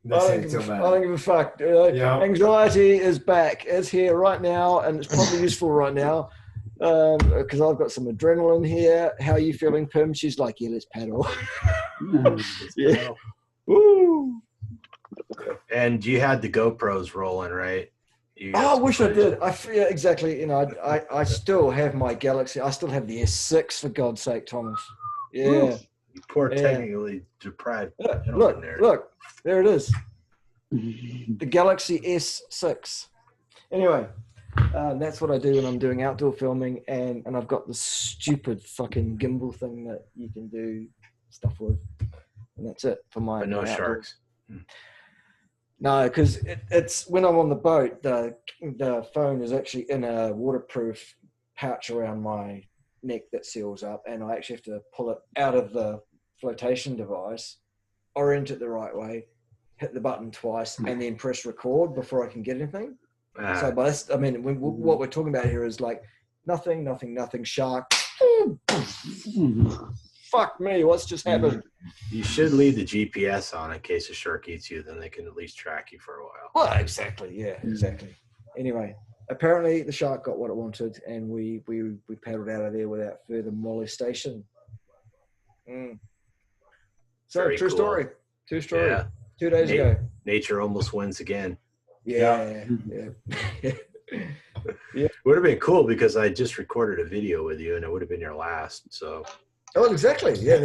I don't give a fuck. Anxiety is back. It's here right now, and it's probably useful right now because I've got some adrenaline here. How are you feeling, Pim? She's like, yeah, let's paddle. Yeah. Woo. And you had the GoPros rolling, right? I wish I did. Exactly. I still have my Galaxy. I still have the S6, for God's sake, Thomas. Yeah. Ooh. You poor technically deprived. Look, there it is. The Galaxy S6. Anyway, that's what I do when I'm doing outdoor filming, and I've got this stupid fucking gimbal thing that you can do stuff with, and that's it for my. But no sharks. No, because it's when I'm on the boat, the phone is actually in a waterproof pouch around my neck that seals up, and I actually have to pull it out of the flotation device, orient it the right way, hit the button twice, and then press record before I can get anything. So by this, I mean, what we're talking about here is like nothing, shark. Fuck me, what's just happened? You should leave the GPS on in case a shark eats you, then they can at least track you for a while. Well, exactly, yeah, exactly. Anyway, apparently the shark got what it wanted, and we paddled out of there without further molestation. So very true cool. story. True story. Yeah. 2 days ago. Nature almost wins again. Yeah. Would have been cool because I just recorded a video with you, and it would have been your last. So. Oh, exactly. Yeah.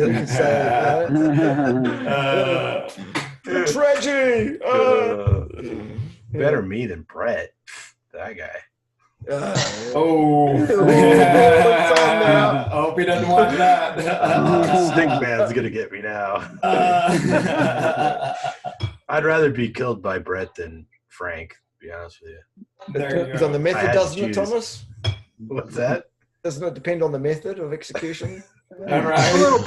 Tragedy. Better me than Brett. That guy. I hope he doesn't watch that. Stickman's gonna get me now. I'd rather be killed by Brett than Frank, to be honest with you. Depends on the method, doesn't it, Thomas? What's that? Doesn't it depend on the method of execution? All right. A little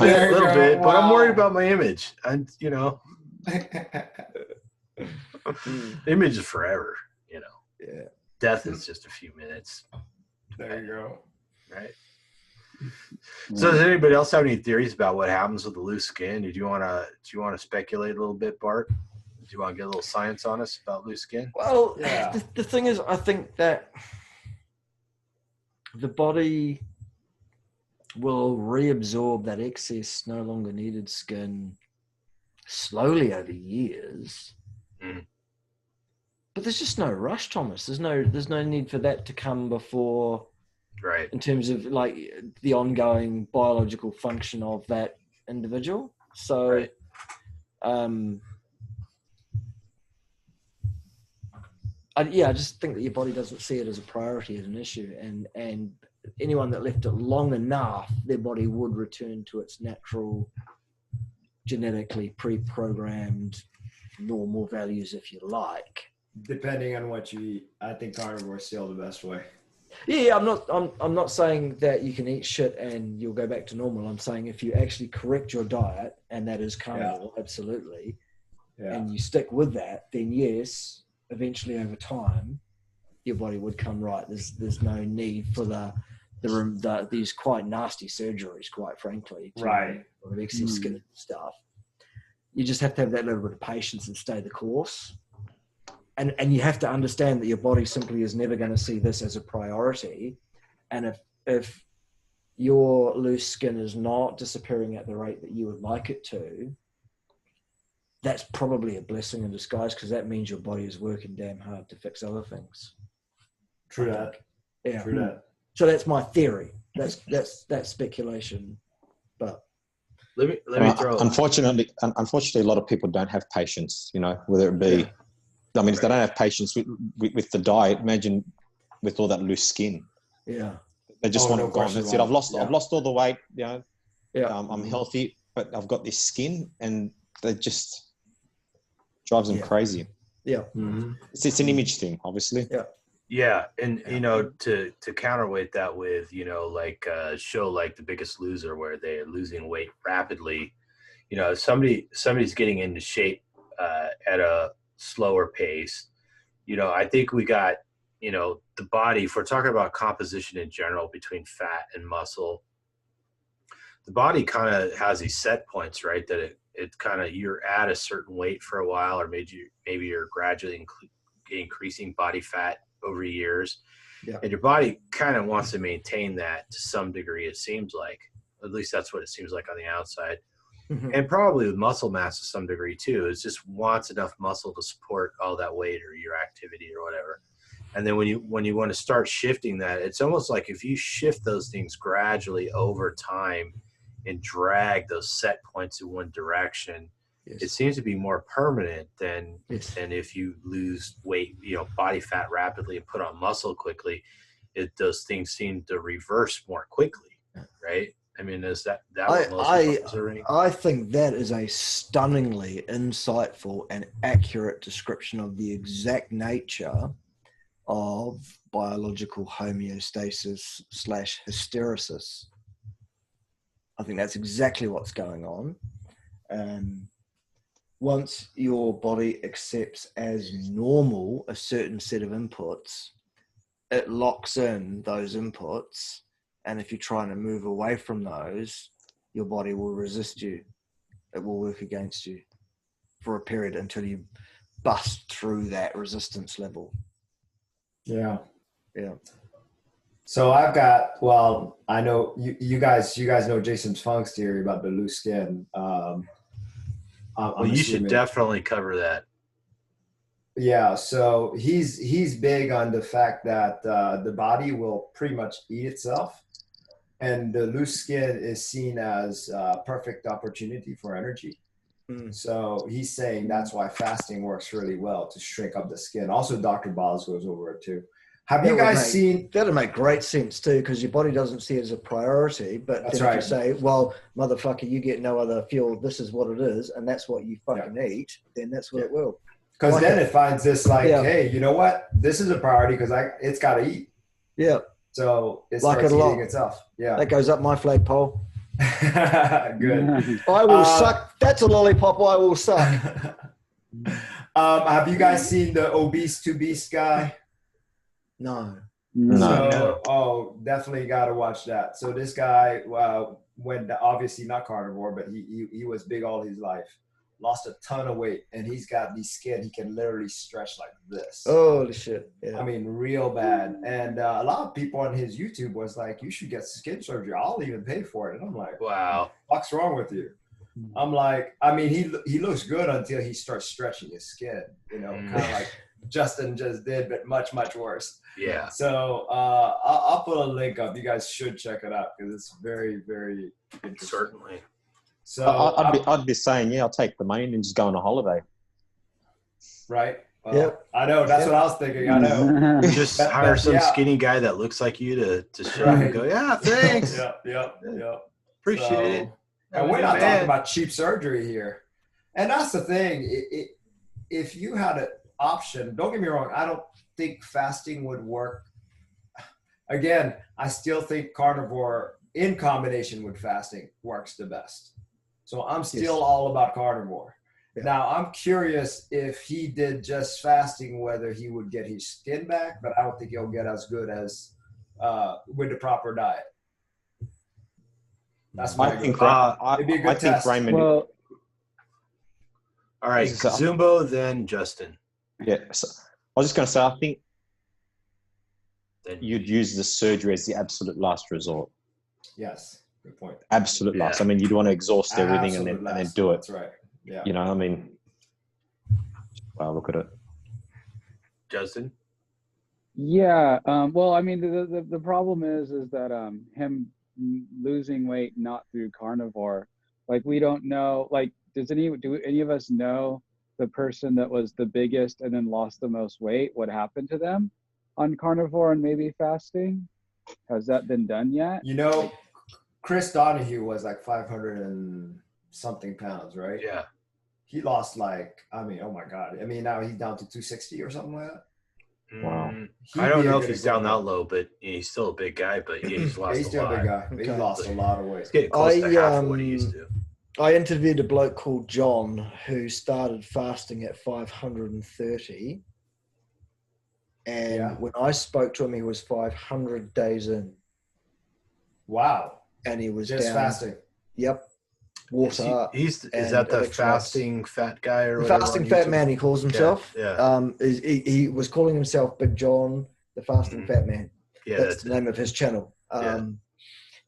bit, but I'm worried about my image. And image is forever. Yeah. Death is just a few minutes. There you go. Right. So, does anybody else have any theories about what happens with the loose skin? Do you want to speculate a little bit, Bart? Do you want to get a little science on us about loose skin? Well, the thing is, I think that the body will reabsorb that excess, no longer needed skin slowly over years. But there's just no rush, Thomas. There's no need for that to come before, right? In terms of like the ongoing biological function of that individual. So, right. I just think that your body doesn't see it as a priority, as an issue, and anyone that left it long enough, their body would return to its natural, genetically pre-programmed, normal values, if you like. Depending on what you eat, I think carnivore is still the best way. Yeah, I'm not saying that you can eat shit and you'll go back to normal. I'm saying if you actually correct your diet, and that is carnivore, absolutely, and you stick with that, then yes, eventually over time, your body would come right. There's no need for these quite nasty surgeries, quite frankly, Right. of excess skin and stuff. You just have to have that little bit of patience and stay the course. And you have to understand that your body simply is never going to see this as a priority. And if your loose skin is not disappearing at the rate that you would like it to, that's probably a blessing in disguise, because that means your body is working damn hard to fix other things. True that. Yeah. True that. So that's my theory. That's speculation, but Let me throw. Unfortunately, a lot of people don't have patience. Whether it be, I mean, if they don't have patience with the diet, imagine with all that loose skin. Yeah. They just want it gone. That's it. I've lost all the weight. Yeah. I'm healthy, but I've got this skin, and that just drives them crazy. Yeah. It's an image thing, obviously. Yeah. Yeah, and to counterweight that with like a show like The Biggest Loser, where they're losing weight rapidly. If somebody's getting into shape at a slower pace. I think we got the body. If we're talking about composition in general between fat and muscle, the body kind of has these set points, right? That it kind of, you're at a certain weight for a while, or maybe you're gradually increasing body fat over years, and your body kind of wants to maintain that to some degree. It seems like, at least that's what it seems like on the outside, and probably with muscle mass to some degree too. It just wants enough muscle to support all that weight or your activity or whatever. And then when you want to start shifting that, it's almost like if you shift those things gradually over time and drag those set points in one direction, it seems to be more permanent than if you lose weight, body fat rapidly and put on muscle quickly. Those things seem to reverse more quickly, right? I mean, is that what most people are observing? I think that is a stunningly insightful and accurate description of the exact nature of biological homeostasis / hysteresis. I think that's exactly what's going on. Once your body accepts as normal a certain set of inputs, it locks in those inputs. And if you're trying to move away from those, your body will resist you. It will work against you for a period until you bust through that resistance level. Yeah. Yeah. So I know you guys know Jason's Funk's theory about the loose skin. Well, you should definitely cover that. Yeah, so he's big on the fact that the body will pretty much eat itself, and the loose skin is seen as a perfect opportunity for energy. So he's saying that's why fasting works really well to shrink up the skin. Also, Dr. Boz goes over it too. Have you guys seen? That'll make great sense too, because your body doesn't see it as a priority. But then if you say, "Well, motherfucker, you get no other fuel. This is what it is, and that's what you fucking eat," then that's what it will. Because then it finds this hey, you know what? This is a priority because it's got to eat. Yeah. So it starts eating itself. Yeah. That goes up my flagpole. Good. I will suck. That's a lollipop I will suck. Have you guys seen the Obese to Beast guy? No. So, definitely got to watch that. So this guy went, obviously not carnivore, but he was big all his life. Lost a ton of weight, and he's got these skin he can literally stretch like this. Holy shit. Yeah. I mean, real bad. And a lot of people on his YouTube was like, you should get skin surgery. I'll even pay for it. And I'm like, wow, what's wrong with you? I'm like, I mean, he looks good until he starts stretching his skin, kind of like Justin just did, but much, much worse. Yeah. So I'll put a link up. You guys should check it out because it's very, very interesting. Certainly. So I'd be saying, I'll take the money and just go on a holiday. Right. Well, I know. That's what I was thinking. I know. Just hire some skinny guy that looks like you to show him and go, yeah, thanks. Yep. Appreciate it. And we're not talking about cheap surgery here. And that's the thing. If you had an option, don't get me wrong, I don't think fasting would work. Again, I still think carnivore in combination with fasting works the best. So I'm still all about carnivore. Yeah. Now, I'm curious if he did just fasting, whether he would get his skin back, but I don't think he'll get as good as with the proper diet. That's my I think guess. It'd be a good I think test. Raymond. Well, All right, So- Zumbo, then Justin. Yeah, so I was just going to say, I think Then you'd use the surgery as the absolute last resort. Yes, good point. Absolute Yeah. last. I mean, you'd want to exhaust everything and Absolute then last. do it. That's right. Yeah. You know, I mean, wow, look at it. Justin. yeah. Well, I mean, the problem is that him losing weight not through carnivore, like we don't know. Like, do any of us know the person that was the biggest and then lost the most weight? What happened to them on carnivore and maybe fasting? Has that been done yet? You know, Chris Donahue was like 500 and something pounds, right? Yeah. He lost like, I mean, oh my God. I mean, now he's down to 260 or something like that. Wow. I don't He'd be a know if good he's down example. that low, but he's still a big guy. But yeah, he's Yeah, lost he's a still a lot. big guy. But he Okay. lost a lot of weight. He's getting close to half of what he used to. I interviewed a bloke called John who started fasting at 530. And Yeah. when I spoke to him, he was 500 days in. Wow. And he was Just down. fasting. Yep. Water. Is and that the electrolytes. fasting fat guy or The whatever? fasting on fat YouTube? man, he calls himself. Yeah. He was calling himself Big John, the fasting fat man. Yeah, That's the it. name of his channel. Yeah.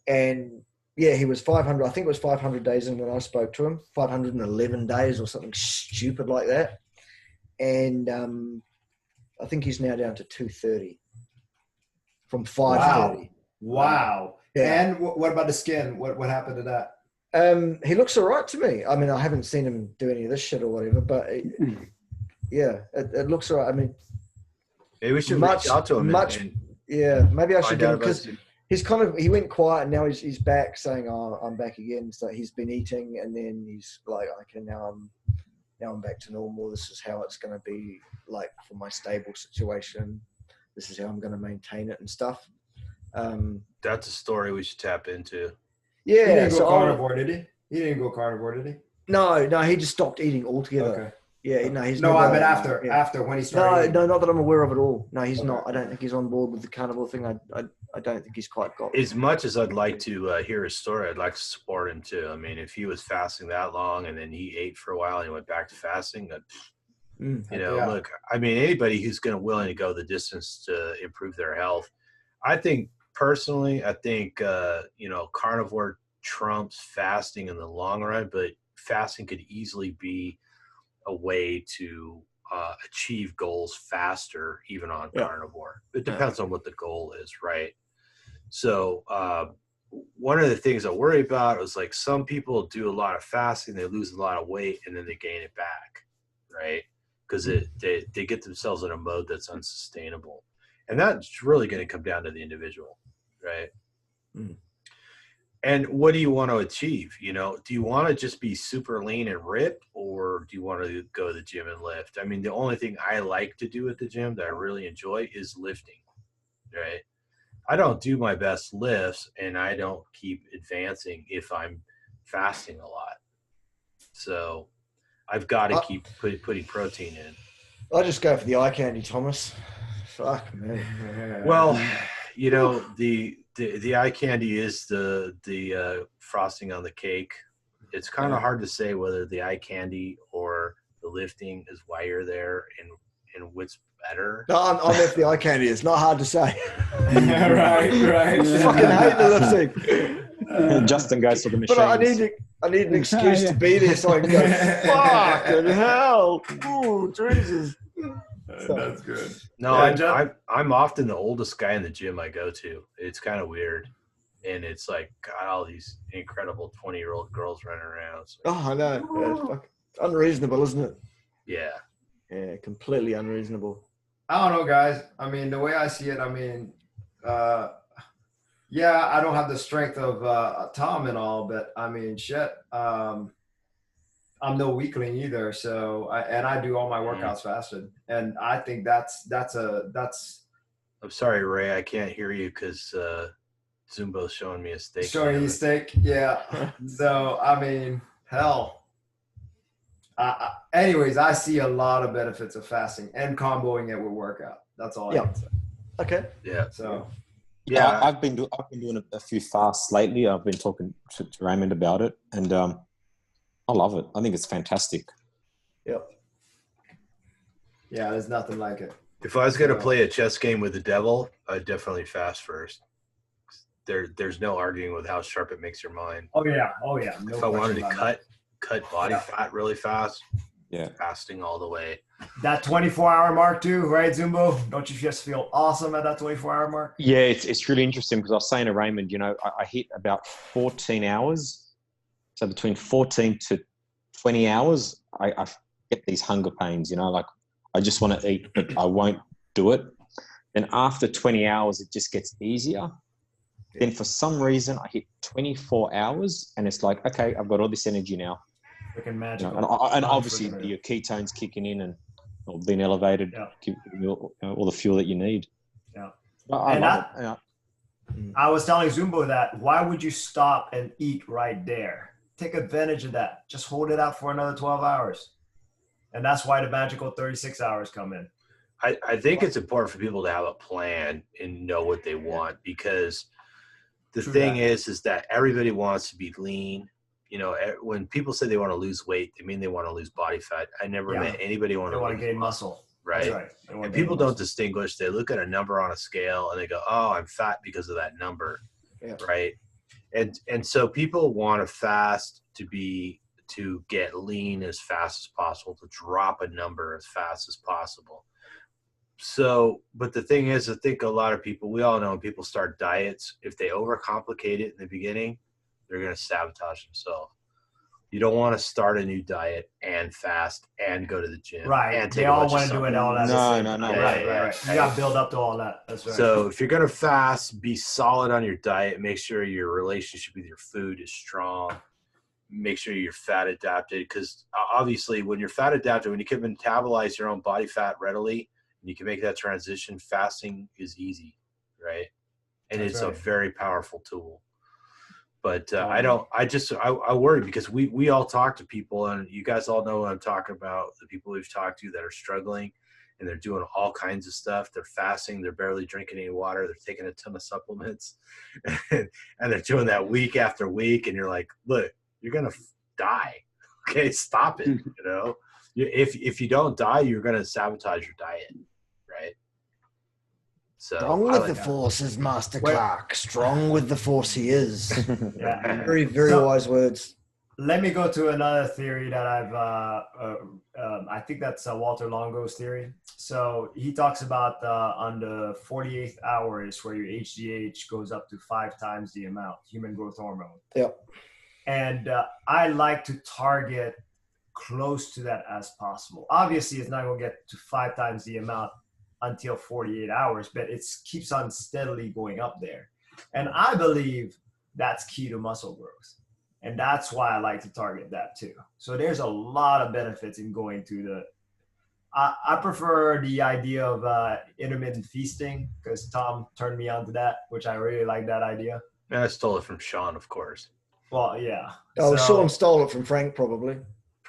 And yeah, he was 500. I think it was 500 days in when I spoke to him. 511 days or something stupid like that. And I think he's now down to 230 from 530. Wow. Yeah. And what about the skin? What happened to that? He looks all right to me. I mean, I haven't seen him do any of this shit or whatever, but yeah, it looks all right. I mean, Maybe we should reach out to him and yeah, maybe I should find get out him about because he went quiet and now he's back saying, "Oh, I'm back again." So he's been eating and then he's like, "Okay, now I'm back to normal. This is how it's going to be like for my stable situation. This is how I'm going to maintain it and stuff." That's a story we should tap into. Yeah, He didn't go so carnivore, did he? He didn't go carnivore, did he? no, he just stopped eating altogether. Okay. Yeah, no, he's No, never, I meant after yeah. after when he started. No, not that I'm aware of at all. No, he's Okay. not. I don't think he's on board with the carnival thing. I don't think he's quite got. As much as I'd like to hear his story, I'd like to support him too. I mean, if he was fasting that long and then he ate for a while and he went back to fasting, you know, Yeah. look, I mean, anybody who's going to willing to go the distance to improve their health, I think personally, you know, carnivore trumps fasting in the long run, but fasting could easily be a way to achieve goals faster, even on carnivore. It depends on what the goal is, right? So one of the things I worry about is like some people do a lot of fasting, they lose a lot of weight, and then they gain it back, right? Because they get themselves in a mode that's unsustainable. And that's really going to come down to the individual, right? Mm. And what do you want to achieve? You know, do you want to just be super lean and ripped, or do you want to go to the gym and lift? I mean, the only thing I like to do at the gym that I really enjoy is lifting, right? I don't do my best lifts and I don't keep advancing if I'm fasting a lot. So I've got to keep putting protein in. I just go for the eye candy, Thomas. Fuck man. Well, you know, the eye candy is the frosting on the cake. It's kind of hard to say whether the eye candy or the lifting is why you're there and what's better. No, I'm if the eye candy. It's not hard to say. right. I fucking hate the lifting. Justin goes to the machines. But I need an excuse to be there so I can go, fucking hell. Ooh, Jesus. That's good. No, Yeah, I'm often the oldest guy in the gym I go to. It's kind of weird. And it's like, got all these incredible 20-year-old girls running around. So, Oh, I know. Yeah, it's fucking unreasonable, isn't it? yeah. Yeah, completely unreasonable. I don't know, guys. I mean, the way I see it, I mean, yeah, I don't have the strength of Tom and all, but I mean, shit. I'm no weakling either, so I do all my workouts fasted, and I think that's. I'm sorry, Ray, I can't hear you because Zumbo's showing me a steak. Showing you steak, yeah. So I mean, hell, Anyways, I see a lot of benefits of fasting and comboing it with workout. That's all I can say. Okay. Yeah. So Yeah. I've been doing a few fasts lately. I've been talking to Raymond about it, and I love it. I think it's fantastic. Yep. yeah, there's nothing like it. If I was going to play a chess game with the devil, I'd definitely fast first. There's no arguing with how sharp it makes your mind. Oh yeah. No If I wanted to question about cut body fat really fast, Yeah. fasting all the way. that 24-hour mark too, right, Zumbo? Don't you just feel awesome at that 24-hour mark? Yeah, it's really interesting because I was saying to Raymond, I hit about 14 hours. So between 14 to 20 hours, I get these hunger pains, like I just want to eat, but I won't do it. Then after 20 hours, it just gets easier. Then for some reason, I hit 24 hours and it's like, okay, I've got all this energy now. Freaking magical. And obviously your ketones kicking in and being elevated, giving you all the fuel that you need. Yeah. I love it. Yeah. I was telling Zumbo that why would you stop and eat right there? Take advantage of that. Just hold it out for another 12 hours. And that's why the magical 36 hours come in. I think it's important for people to have a plan and know what they want, because the thing is that everybody wants to be lean. When people say they want to lose weight, they mean they want to lose body fat. I never met anybody want to gain muscle. Right. That's right. And people don't distinguish. They look at a number on a scale and they go, oh, I'm fat because of that number. Yeah. Right. And so people want to fast to get lean as fast as possible, to drop a number as fast as possible. So, but the thing is, I think a lot of people, we all know when people start diets, if they overcomplicate it in the beginning, they're going to sabotage themselves. You don't want to start a new diet and fast and go to the gym. Right. And they all want to do it all that. No. Right. You got to build up to all that. That's right. So if you're going to fast, be solid on your diet. Make sure your relationship with your food is strong. Make sure you're fat adapted, because obviously when you're fat adapted, when you can metabolize your own body fat readily, and you can make that transition, fasting is easy, right? And it's a very powerful tool. But I worry because we all talk to people, and you guys all know what I'm talking about, the people we've talked to that are struggling and they're doing all kinds of stuff. They're fasting, they're barely drinking any water, they're taking a ton of supplements, and they're doing that week after week. And you're like, look, you're going to die. Okay, stop it. If you don't die, you're going to sabotage your diet, right? So strong with the force is Master Clark. Strong with the force he is. Very, very wise words. Let me go to another theory that I think that's Walter Longo's theory. So he talks about on the 48th hours where your HGH goes up to 5 times the amount, human growth hormone. Yep. And I like to target close to that as possible. Obviously, it's not going to get to 5 times the amount until 48 hours, but it keeps on steadily going up there. And I believe that's key to muscle growth. And that's why I like to target that too. So there's a lot of benefits in going to I prefer the idea of intermittent feasting, because Tom turned me on to that, which I really like that idea. And I stole it from Sean, of course. Well, yeah. Oh, Sean stole it from Frank, probably.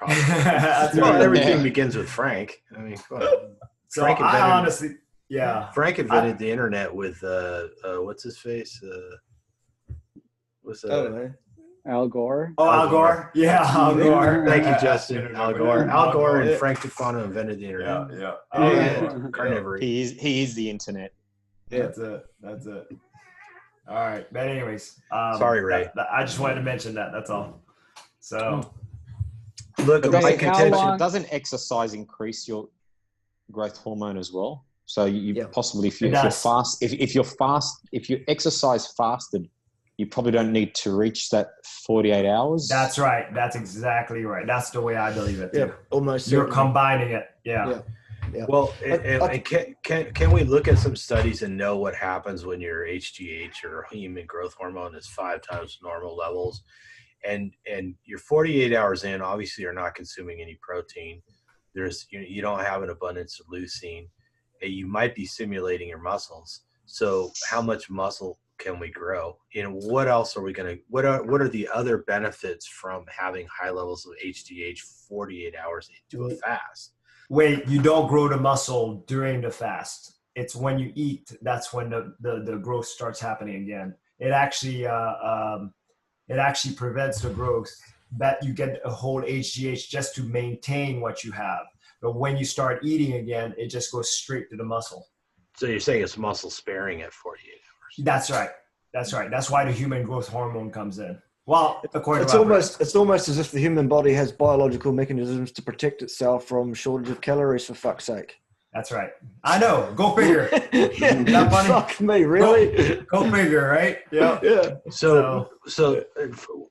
Everything begins with Frank. I mean, come on. So Frank invented the internet with what's his face? What's that? Al Gore. Oh, Al Gore. Yeah, Al Gore. Thank you, Justin. Al Gore. Al Gore and Frank Tufano invented the internet. Yeah. Carnivore. He is the internet. Yeah. That's it. All right. But anyways, sorry, Ray. I just wanted to mention that. That's all. So, look, doesn't exercise increase your growth hormone as well? So you possibly, if you exercise fasted, you probably don't need to reach that 48 hours. That's right. That's exactly right. That's the way I believe it too. Yeah, almost. You're combining it. Yeah. Well, can we look at some studies and know what happens when your HGH or human growth hormone is 5 times normal levels, and you're 48 hours in? Obviously, you're not consuming any protein. You don't have an abundance of leucine. You might be stimulating your muscles. So how much muscle can we grow? What else are we going to, what are the other benefits from having high levels of HGH 48 hours into a fast? Wait, you don't grow the muscle during the fast. It's when you eat, that's when the growth starts happening again. It actually prevents the growth, that you get a whole HGH just to maintain what you have. But when you start eating again, it just goes straight to the muscle. So you're saying it's muscle sparing at 48 hours? That's right. That's right. That's why the human growth hormone comes in. Well, according It's to almost as if the human body has biological mechanisms to protect itself from shortage of calories, for fuck's sake. That's right. I know. Go figure. Not funny. Fuck me, really? Go figure, right? Yeah. Yeah. So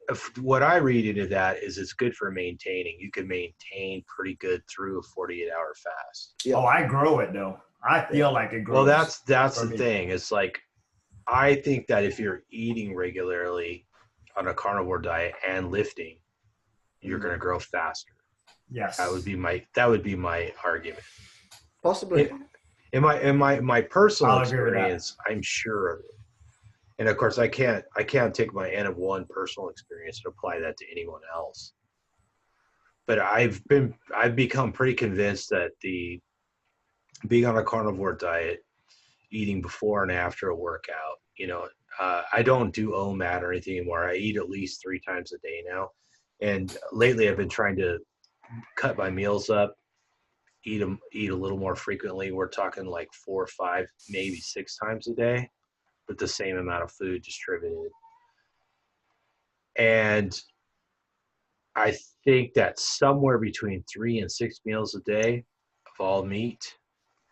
if what I read into that is it's good for maintaining. You can maintain pretty good through a 48-hour fast. Yeah. Oh, I grow it though. I feel like it grows. Well, that's the me. thing. It's like, I think that if you're eating regularly on a carnivore diet and lifting, you're going to grow faster. Yes. That would be my argument. Possibly. In my personal I'll agree with that. experience, I'm sure of it. And of course, I can't take my N of 1 personal experience and apply that to anyone else. But I've become pretty convinced that being on a carnivore diet, eating before and after a workout, I don't do OMAD or anything anymore. I eat at least 3 times a day now. And lately I've been trying to cut my meals up, eat a little more frequently. We're talking like 4 or 5, maybe 6 times a day with the same amount of food distributed. And I think that somewhere between 3 and 6 meals a day of all meat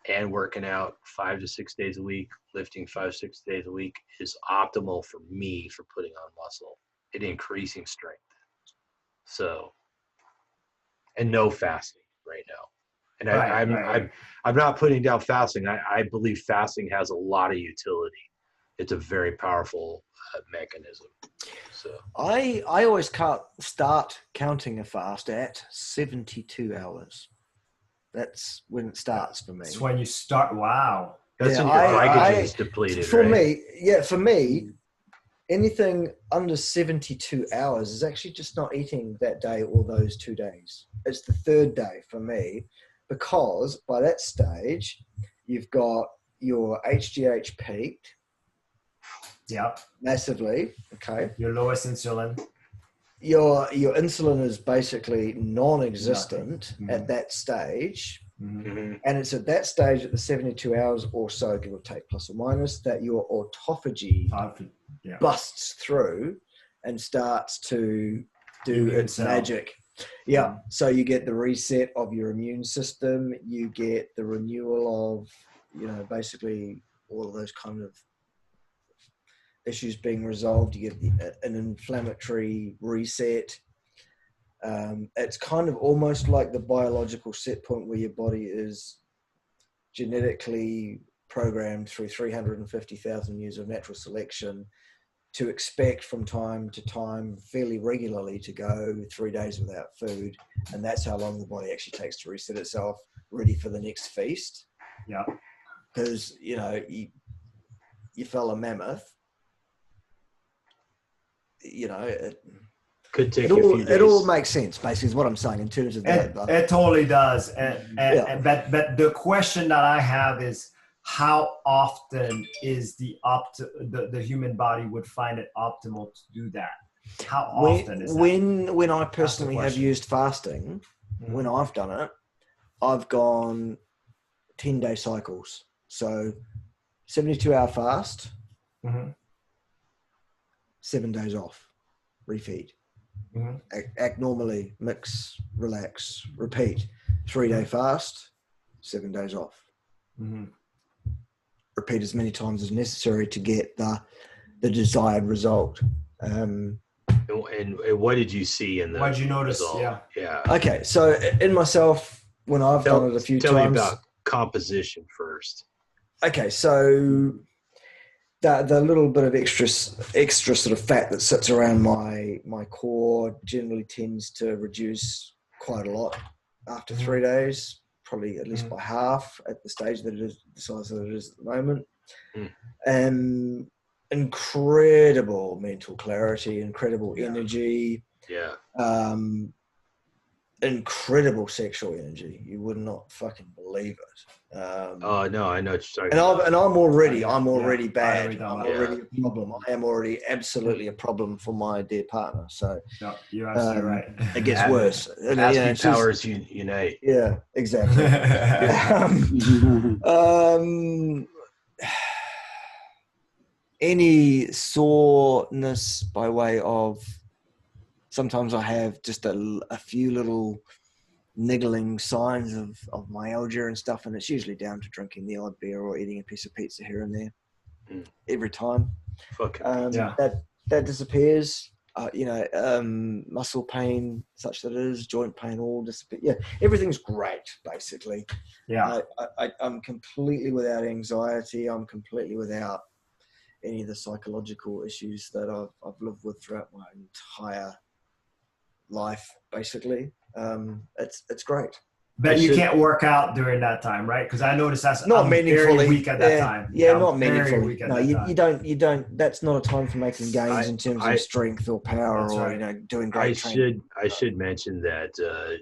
and working out 5 to 6 days a week, lifting 5, 6 days a week is optimal for me for putting on muscle and increasing strength. So, and no fasting right now. And I'm not putting down fasting. I believe fasting has a lot of utility. It's a very powerful mechanism. So I always start counting a fast at 72 hours. That's when it starts for me. It's when you start. Wow. That's when your glycogen is depleted, for right? For me, anything under 72 hours is actually just not eating that day or those 2 days. It's the third day for me, because by that stage, you've got your HGH peaked. Yeah. Massively. Okay. Your lowest insulin. Your insulin is basically non-existent at that stage. Mm-hmm. And it's at that stage, at the 72 hours or so, give or take, plus or minus, that your autophagy busts through and starts to do its magic. Yeah. So you get the reset of your immune system. You get the renewal of, basically all of those kind of issues being resolved. You get an inflammatory reset. It's kind of almost like the biological set point where your body is genetically programmed through 350,000 years of natural selection to expect from time to time fairly regularly to go 3 days without food. And that's how long the body actually takes to reset itself, ready for the next feast. Yeah. Because, you fell a mammoth, it could take a few days. It all makes sense, basically, is what I'm saying in terms of that. It totally does. But the question that I have is, how often is the human body would find it optimal to do that? How often is that? When I personally have used fasting, when I've done it, I've gone 10-day cycles. So 72-hour fast, 7 days off, refeed. Act normally, mix, relax, repeat. 3-day fast, 7 days off. Repeat as many times as necessary to get the desired result. And what did you see in the What did you notice? result? Yeah. Okay, so in myself, when I've done it a few times. Tell me about composition first. Okay, so the little bit of extra sort of fat that sits around my core generally tends to reduce quite a lot after 3 days, probably at least by half at the stage that it is, the size that it is at the moment. In incredible mental clarity, incredible energy, incredible sexual energy. You would not fucking believe it. Oh no, I know what you're talking and about. I'm already bad. I'm already a problem. I am already absolutely a problem for my dear partner. So no, you're absolutely right. It gets worse. And, as powers unite. Yeah, exactly. Any soreness by way of, sometimes I have just a few little niggling signs of myalgia and stuff, and it's usually down to drinking the odd beer or eating a piece of pizza here and there. Every time. That disappears. Muscle pain, such that it is, joint pain, all disappear. Yeah, everything's great, basically. Yeah. I'm completely without anxiety. I'm completely without any of the psychological issues that I've lived with throughout my entire life, basically. It's great. But you can't work out during that time, right? Because I noticed that's not meaningfully. Very weak at that time. Yeah, not meaningfully. No, you don't. That's not a time for making gains in terms of strength or power or doing great training. I should mention that a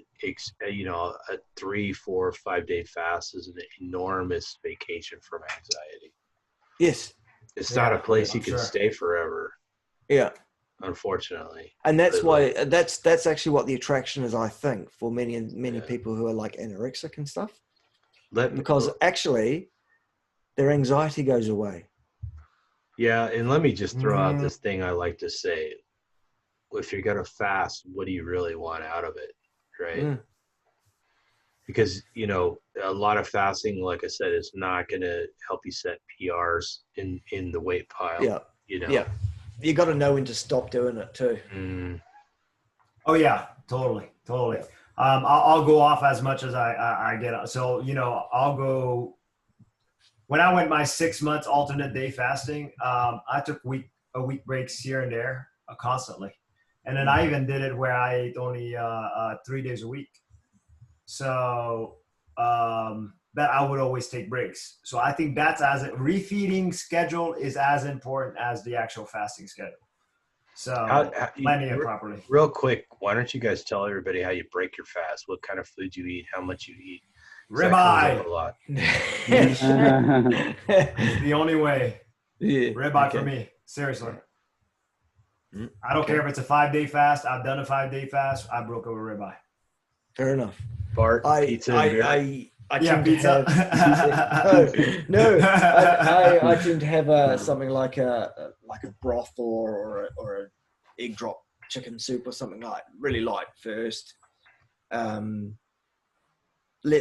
3, 4, 5 day fast is an enormous vacation from anxiety. Yes, it's not a place you can stay forever. Yeah. Unfortunately, and that's why that's actually what the attraction is, I think, for many people who are like anorexic and stuff, because actually their anxiety goes away. Yeah, and let me just throw out this thing I like to say: if you're gonna fast, what do you really want out of it, right? Because a lot of fasting, like I said, is not gonna help you set PRs in the weight pile. Yeah. You got to know when to stop doing it too. Oh yeah, totally. I'll go off as much as I get. So I'll go. When I went my 6 months alternate day fasting, I took a week breaks here and there constantly, and then I even did it where I ate only 3 days a week. So that I would always take breaks. So I think that's refeeding schedule is as important as the actual fasting schedule. So planning it properly. Real quick, why don't you guys tell everybody how you break your fast? What kind of food you eat? How much you eat? Ribeye. A lot. The only way. Yeah. Ribeye for me. Seriously. I don't care if it's a 5 day fast. I've done a 5 day fast. I broke over ribeye. Fair enough. Bart, pizza and beer. I tend to have I tend to have something like a broth or an egg drop chicken soup or something like really light first. Let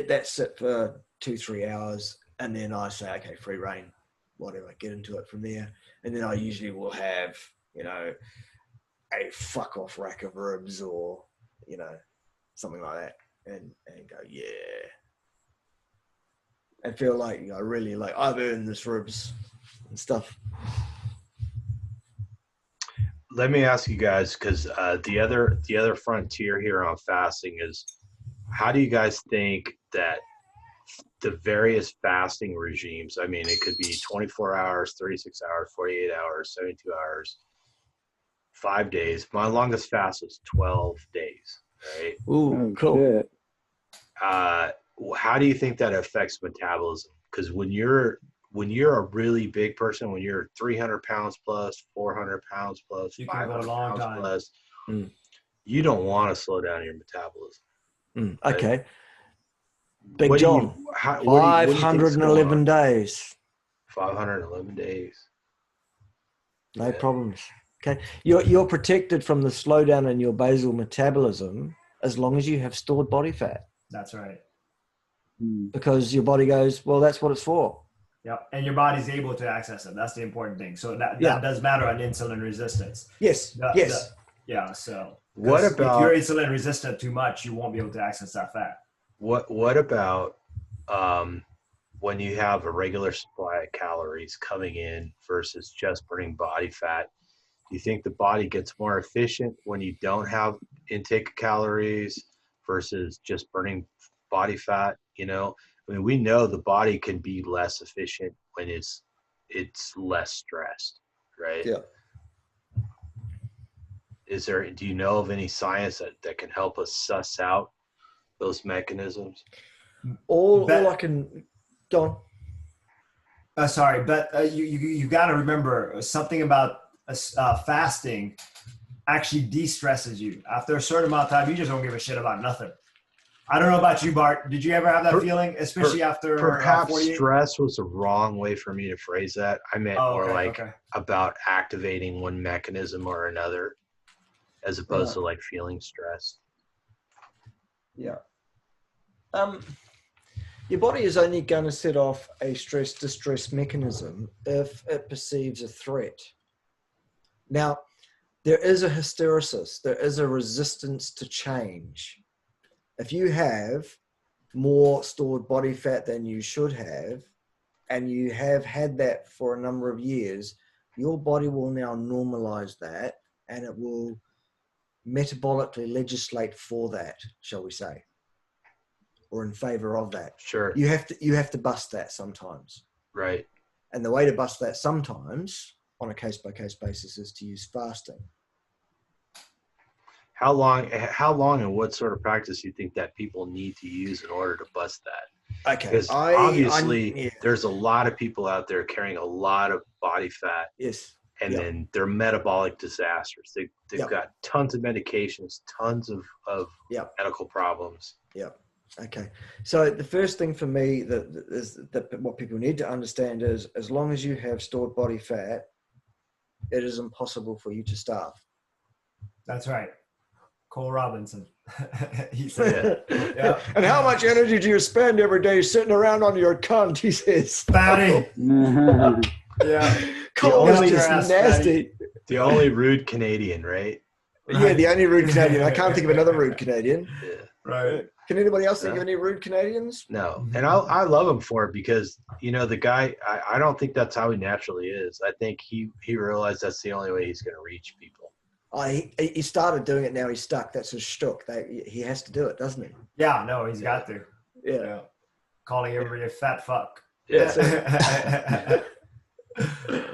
that sit for 2-3 hours, and then I say, okay, free reign, whatever, get into it from there. And then I usually will have a fuck off rack of ribs or something like that, and go and feel like really like I've earned this ribs and stuff. Let me ask you guys, because the other frontier here on fasting is, how do you guys think that the various fasting regimes, I mean, it could be 24 hours, 36 hours, 48 hours, 72 hours, 5 days. My longest fast was 12 days, right? Ooh, cool. How do you think that affects metabolism? Because when you're a really big person, when you're 300 pounds plus, 400 pounds plus, 500 pounds plus, you don't want to slow down your metabolism. Okay. Big John, 511 days. 511 days. No problems. Okay. You're protected from the slowdown in your basal metabolism as long as you have stored body fat. That's right. Because your body goes, well, that's what it's for. Yeah, and your body's able to access it. That's the important thing. So that does matter on insulin resistance. Yes. So what about, if you're insulin resistant too much, you won't be able to access that fat. What about when you have a regular supply of calories coming in versus just burning body fat? Do you think the body gets more efficient when you don't have intake of calories versus just burning body fat? I mean, we know the body can be less efficient when it's less stressed, right? Yeah. Do you know of any science that can help us suss out those mechanisms? All I can go on. Sorry, but you got to remember something about fasting actually de-stresses you. After a certain amount of time, you just don't give a shit about nothing. I don't know about you, Bart. Did you ever have that feeling, especially after perhaps 48? Stress was the wrong way for me to phrase that. I meant about activating one mechanism or another, as opposed to like feeling stressed. Yeah. Your body is only going to set off a stress-distress mechanism if it perceives a threat. Now, there is a hysteresis. There is a resistance to change. If you have more stored body fat than you should have, and you have had that for a number of years, your body will now normalize that, and it will metabolically legislate for that, shall we say, or in favor of that. Sure. You have to bust that sometimes. Right. And the way to bust that sometimes on a case-by-case basis is to use fasting. How long and what sort of practice do you think that people need to use in order to bust that? Okay. Because obviously there's a lot of people out there carrying a lot of body fat. Yes. And then they're metabolic disasters. They've got tons of medications, tons of medical problems. Yeah. Okay. So the first thing for me that what people need to understand is, as long as you have stored body fat, it is impossible for you to starve. That's right. Cole Robinson. He said it. Yeah. And how much energy do you spend every day sitting around on your cunt? He says. Fatty. Yeah. Cole is just nasty. The only rude Canadian, right? Yeah, the only rude Canadian. I can't think of another rude Canadian. Yeah. Right. Can anybody else think of any rude Canadians? No. And I love him for it because, the guy, I don't think that's how he naturally is. I think he realized that's the only way he's going to reach people. He started doing it, now he's stuck. That's his shtick. He has to do it, doesn't he? Yeah, no, he's got to. Yeah. Calling everybody a fat fuck. Yeah.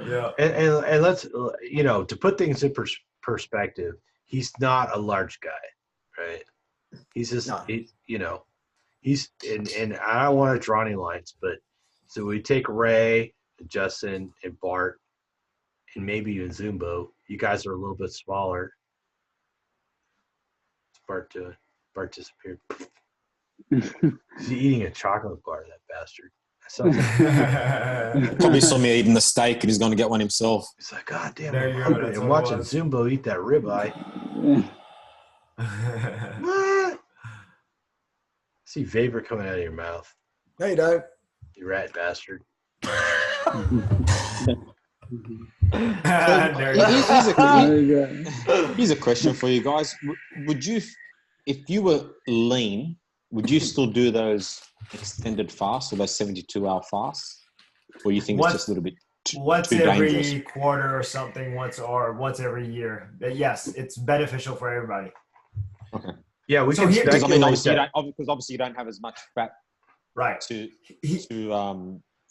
Yeah. And let's, to put things in perspective, he's not a large guy, right? He's just, he's, and I don't want to draw any lines, but so we take Ray, and Justin, and Bart, and maybe even Zumbo. You guys are a little bit smaller. What's Bart doing? Bart disappeared. Is he eating a chocolate bar, that bastard? Probably saw me eating the steak and he's going to get one himself. He's like, God damn, I'm hungry. I'm watching Zumbo eat that ribeye. What? See vapor coming out of your mouth. No, you don't. You rat bastard. Here's a question for you guys. Would you, if you were lean, would you still do those extended fasts or those 72-hour fasts? Or you think it's just a little bit too every dangerous? Quarter or something, once every year. But yes, it's beneficial for everybody. Okay. Yeah, we can because obviously you don't have as much fat, right, to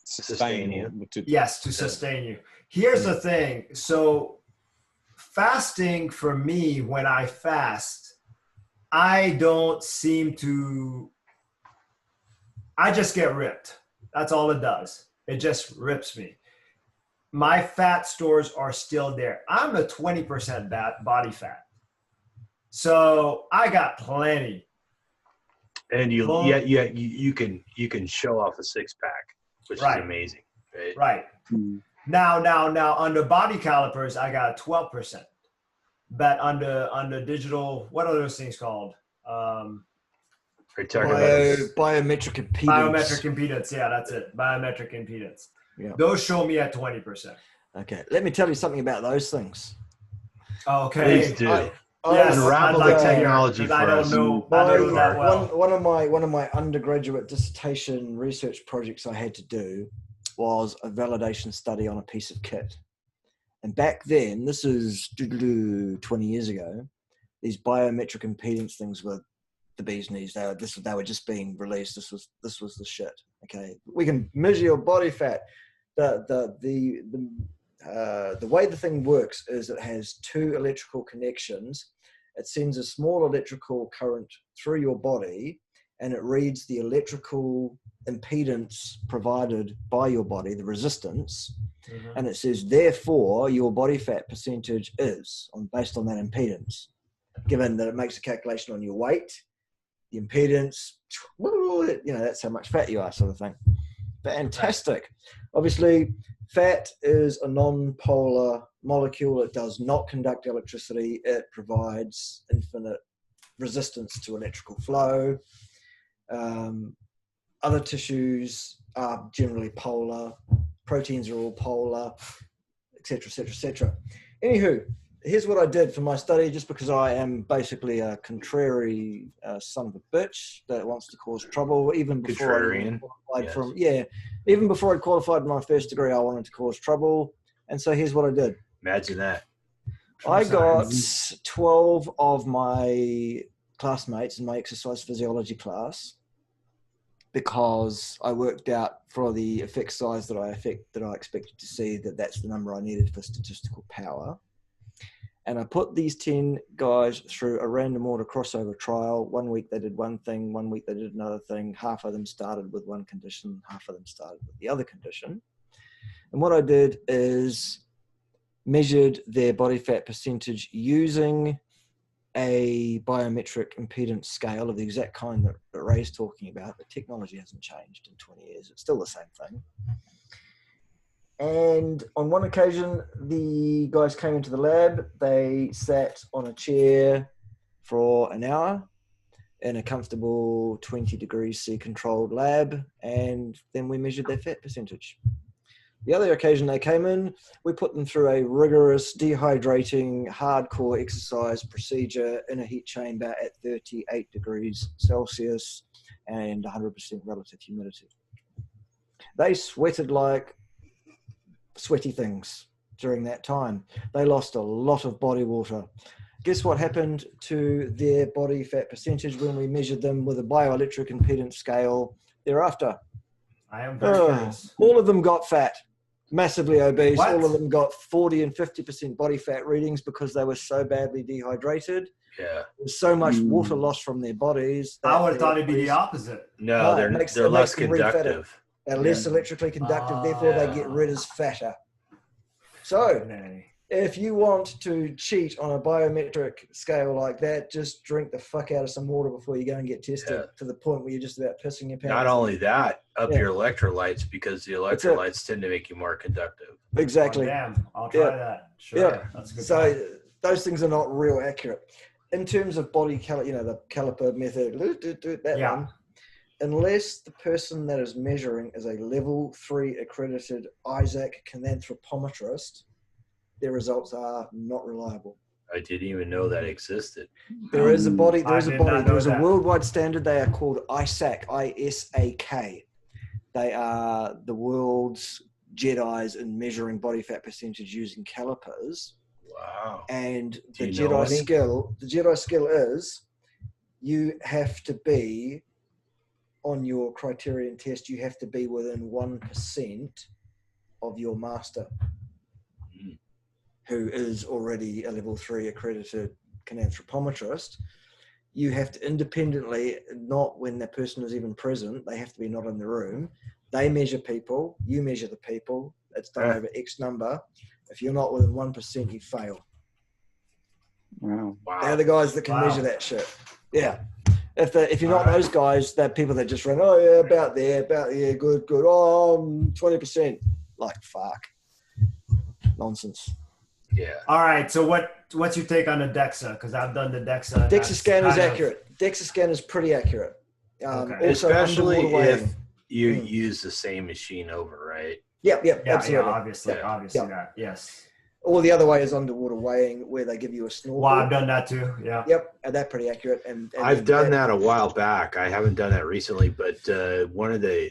sustain you. To sustain you. Here's the thing. So fasting for me, when I fast, I don't seem to. I just get ripped. That's all it does. It just rips me. My fat stores are still there. I'm a 20% body fat. So I got plenty. And you can show off a 6-pack, which is amazing. Right. Now under body calipers, I got 12%. But under digital, what are those things called? Biometric impedance. Biometric impedance, yeah, that's it. Biometric impedance. Yeah. Those show me at 20%. Okay, let me tell you something about those things. Okay. Please do. Unravel the technology for us. I don't know that well. One of my undergraduate dissertation research projects I had to do was a validation study on a piece of kit. And back then, this is 20 years ago, these biometric impedance things were the bee's knees. They were just being released. This was the shit. Okay, we can measure your body fat. The the way the thing works is it has two electrical connections. It sends a small electrical current through your body, and it reads the electrical impedance provided by your body, the resistance, and it says, therefore, your body fat percentage is based on that impedance, given that it makes a calculation on your weight, the impedance, that's how much fat you are, sort of thing. Fantastic. Obviously, fat is a non-polar molecule. It does not conduct electricity. It provides infinite resistance to electrical flow. Other tissues are generally polar. Proteins are all polar, etc., etc., etc. Anywho, here's what I did for my study, just because I am basically a contrary son of a bitch that wants to cause trouble. Even before I qualified even before I qualified my first degree, I wanted to cause trouble. And so here's what I did. Imagine that. I got 12 of my classmates in my exercise physiology class, because I worked out for the effect size that I expected to see that's the number I needed for statistical power. And I put these 10 guys through a random order crossover trial. 1 week they did one thing, 1 week they did another thing. Half of them started with one condition, half of them started with the other condition. And what I did is measured their body fat percentage using a biometric impedance scale of the exact kind that Ray's talking about. The technology hasn't changed in 20 years. It's still the same thing. And on one occasion, the guys came into the lab. They sat on a chair for an hour in a comfortable 20 degrees C controlled lab, and then we measured their fat percentage. The other occasion they came in, we put them through a rigorous dehydrating hardcore exercise procedure in a heat chamber at 38 degrees Celsius and 100% relative humidity. They sweated like sweaty things during that time. They lost a lot of body water. Guess what happened to their body fat percentage when we measured them with a bioelectric impedance scale thereafter? I am very curious. All of them got fat, massively obese. What? All of them got 40 and 50% body fat readings because they were so badly dehydrated. Yeah. There's so much water loss from their bodies. I would have thought it'd be the opposite. No, they're less conductive. They're less electrically conductive, therefore they get rid as fatter. So, if you want to cheat on a biometric scale like that, just drink the fuck out of some water before you go and get tested to the point where you're just about pissing your pants. Not only that, up your electrolytes, because the electrolytes tend to make you more conductive. Exactly. Oh, damn, I'll try that. Sure. Yeah. That's a good So point. those things are not real accurate. In terms of body the caliper method, that one, unless the person that is measuring is a level 3 accredited Isaac Cananthropometrist, their results are not reliable. I didn't even know that existed. There is a body. There is a worldwide standard. They are called ISAK, I-S-A-K. They are the world's Jedis in measuring body fat percentage using calipers. Wow. And the Jedi skill is you have to be on your criterion test. You have to be within 1% of your master, who is already a level 3 accredited cananthropometrist. You have to independently, not when that person is even present, they have to be not in the room. They measure people, you measure the people. It's done over X number. If you're not within 1%, you fail. Wow. They're the guys that can measure that shit. Yeah. If you're not those guys, they're people that just run, about there, good. 20%. Like, fuck. Nonsense. Yeah. All right. So what's your take on the DEXA? Because I've done the DEXA. DEXA scan is accurate. DEXA scan is pretty accurate. Also, especially if you use the same machine over, right? Yep, absolutely. Yeah, obviously that. Yes. Or the other way is underwater weighing, where they give you a snorkel. Well, I've done that too. Yeah. Yep, and that's pretty accurate. And I've done that a while back. I haven't done that recently, but one of the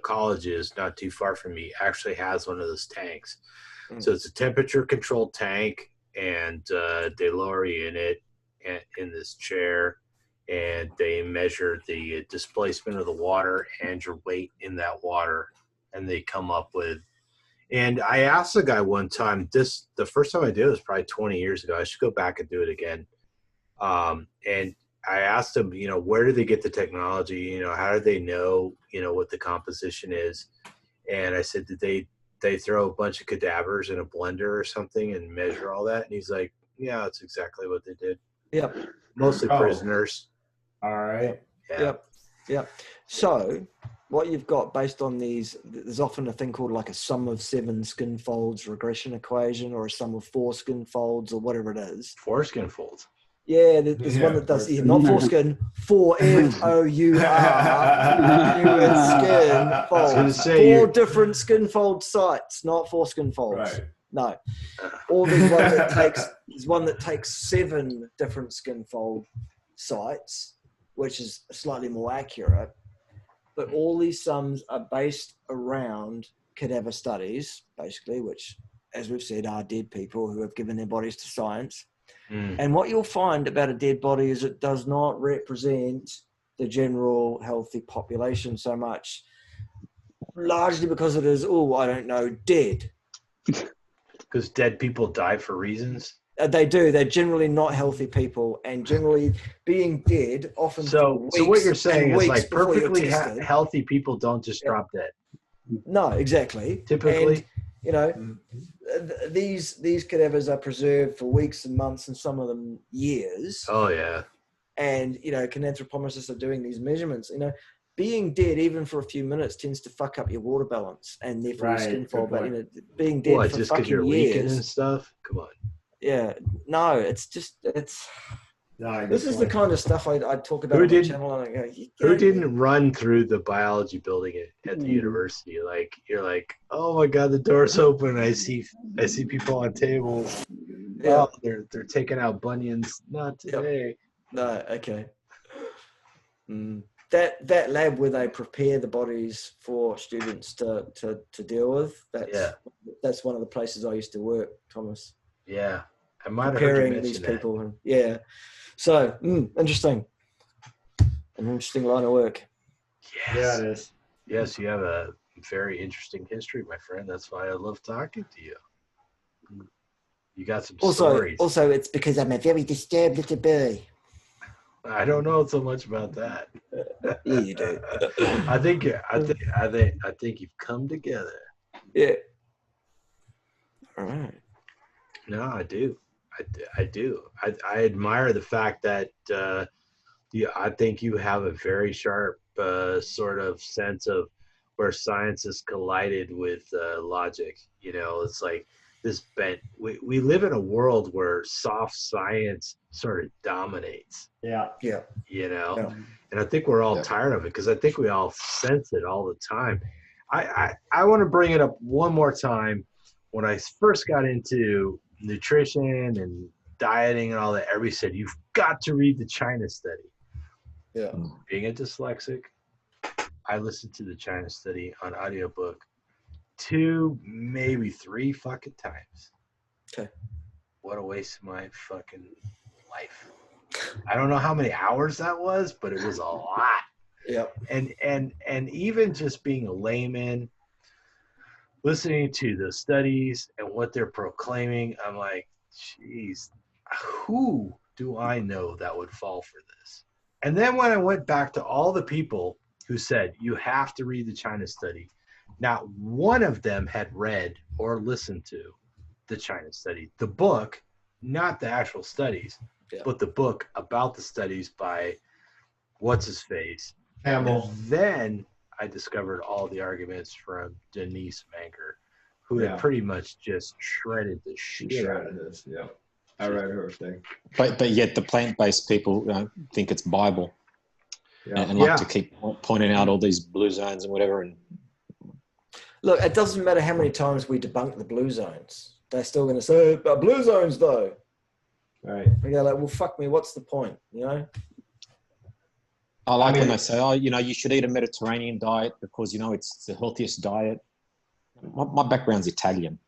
colleges not too far from me actually has one of those tanks. So it's a temperature controlled tank, and they lower you in it in this chair, and they measure the displacement of the water and your weight in that water, and they come up with And I asked the guy one time, the first time I did it was probably 20 years ago. I should go back and do it again. And I asked him, where do they get the technology? How do they know, what the composition is? And I said, did they throw a bunch of cadavers in a blender or something and measure all that? And he's like, yeah, that's exactly what they did. Yep. Mostly prisoners. All right. Yeah. Yep. So what you've got based on these, there's often a thing called like a sum of 7 skin folds regression equation, or a sum of 4 skin folds, or whatever it is. 4 skin folds. Yeah, there's one that does, not foreskin, 4 skin folds. 4 different skin fold sites, not 4 skin folds. Right. No. Or there's one that takes 7 different skin fold sites, which is slightly more accurate. But all these sums are based around cadaver studies, basically, which, as we've said, are dead people who have given their bodies to science. And what you'll find about a dead body is it does not represent the general healthy population so much, largely because it is, dead. Because dead people die for reasons? They do. They're generally not healthy people, and generally being dead often. So what you're saying is like perfectly healthy people don't just drop dead. No, exactly. Typically. And, these cadavers are preserved for weeks and months, and some of them years. Oh yeah. And can anthropomorphists are doing these measurements. Being dead even for a few minutes tends to fuck up your water balance and therefore your skin fold. But being dead for fucking years and stuff. Come on. Yeah. No, it's. This is the kind of stuff I talk about on the channel. And I go, who didn't run through the biology building at the university? Like you're like, oh my god, the door's open. I see people on tables. Yeah. Oh, they're taking out bunions. Not today. Yep. No, okay. That lab where they prepare the bodies for students to deal with. That's one of the places I used to work, Thomas. Yeah, I might have preparing heard you these mention people. Yeah. So, interesting. An interesting line of work. Yes. Yeah, it is. Yes, you have a very interesting history, my friend. That's why I love talking to you. You got some stories. Also, it's because I'm a very disturbed little boy. I don't know so much about that. Yeah, you do. I think you've come together. Yeah. All right. No, I do. I do. I admire the fact that I think you have a very sharp sort of sense of where science has collided with logic. It's like this bent. We live in a world where soft science sort of dominates. Yeah. Yeah. And I think we're all tired of it because I think we all sense it all the time. I want to bring it up one more time. When I first got into nutrition and dieting and all that, everybody said, you've got to read the China study. Yeah. Being a dyslexic, I listened to the China study on audiobook 2, maybe 3 fucking times. Okay. What a waste of my fucking life. I don't know how many hours that was, but it was a lot. Yep. And even just being a layman, listening to the studies and what they're proclaiming, I'm like, geez, who do I know that would fall for this? And then when I went back to all the people who said, you have to read the China study, not one of them had read or listened to the China study. The book, not the actual studies, but the book about the studies by what's-his-face. Hamill. And then I discovered all the arguments from Denise Manker, who had pretty much just shredded the shit out of this. Yeah, I read her thing. But yet the plant-based people think it's Bible, and like to keep pointing out all these blue zones and whatever. And look, it doesn't matter how many times we debunk the blue zones; they're still going to say, "But blue zones, though." Right? We go like, "Well, fuck me. What's the point?" I like when they say, you should eat a Mediterranean diet because, it's the healthiest diet. My background's Italian,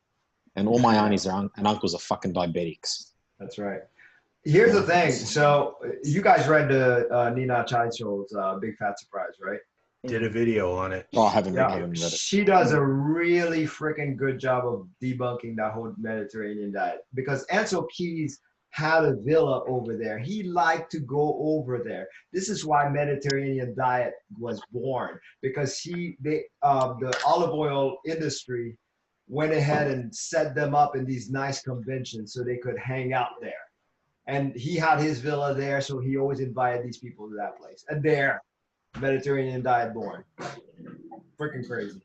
and all my aunties and uncles are fucking diabetics. That's right. Here's the thing. So you guys read Nina Chainsol's Big Fat Surprise, right? did a video on it. Oh, I haven't Yeah, read it. she does a really freaking good job of debunking that whole Mediterranean diet, because Ansel Keys had a villa over there. He liked to go over there. This is why Mediterranean diet was born, because the olive oil industry went ahead and set them up in these nice conventions so they could hang out there. And he had his villa there, so he always invited these people to that place. And there, Mediterranean diet born. Freaking crazy.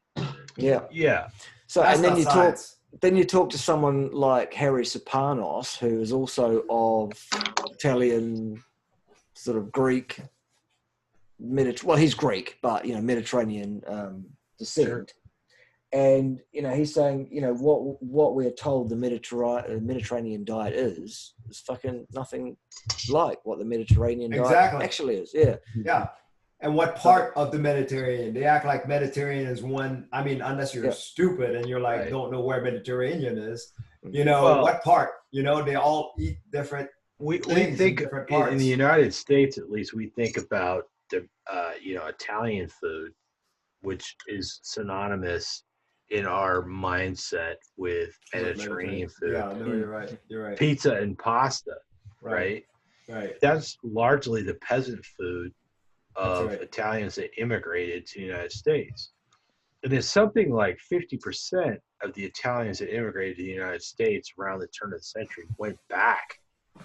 Yeah. Yeah. So That's and then not you science. then you talk to someone like Harry Sopanos, who is also of Italian, sort of Greek, well, he's Greek, but Mediterranean descent. Sure. And he's saying, what we're told the Mediterranean diet is fucking nothing like what the Mediterranean diet actually is. Yeah. Yeah. And what part of the Mediterranean? They act like Mediterranean is one. I mean, unless you're stupid and you're like, don't know where Mediterranean is. What part? They all eat different. We think in the United States, at least, we think about the Italian food, which is synonymous in our mindset with Mediterranean food. Yeah, no, you're right. You're right. Pizza and pasta, right? Right. That's largely the peasant food of right. Italians that immigrated to the United States. And it's something like 50% of the Italians that immigrated to the United States around the turn of the century went back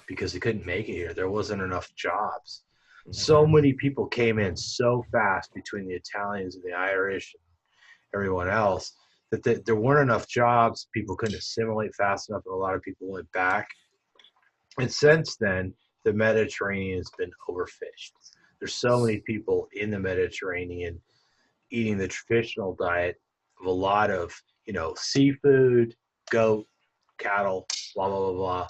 because they couldn't make it here. There wasn't enough jobs. So many people came in so fast between the Italians and the Irish and everyone else that there weren't enough jobs. People couldn't assimilate fast enough, and a lot of people went back. And since then, the Mediterranean has been overfished. There's so many people in the Mediterranean eating the traditional diet of a lot of, seafood, goat, cattle, blah, blah, blah, blah,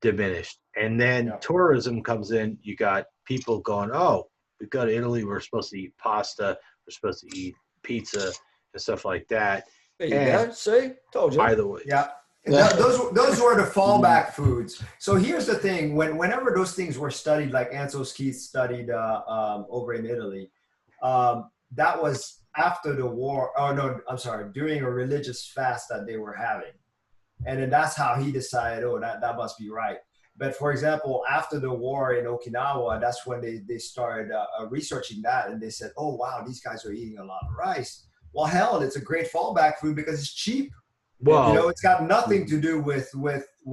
diminished. And then tourism comes in. You got people going, oh, we go to Italy. We're supposed to eat pasta. We're supposed to eat pizza and stuff like that. There you go. See? Told you. By the way. Yeah. Those were the fallback foods. So here's the thing: whenever those things were studied, like Ansel Keys studied over in Italy, that was after the war. Oh no, I'm sorry, during a religious fast that they were having, and then that's how he decided, oh, that must be right. But for example, after the war in Okinawa, that's when they started researching that, and they said, oh wow, these guys are eating a lot of rice. Well, hell, it's a great fallback food because it's cheap. Well, it's got nothing to do with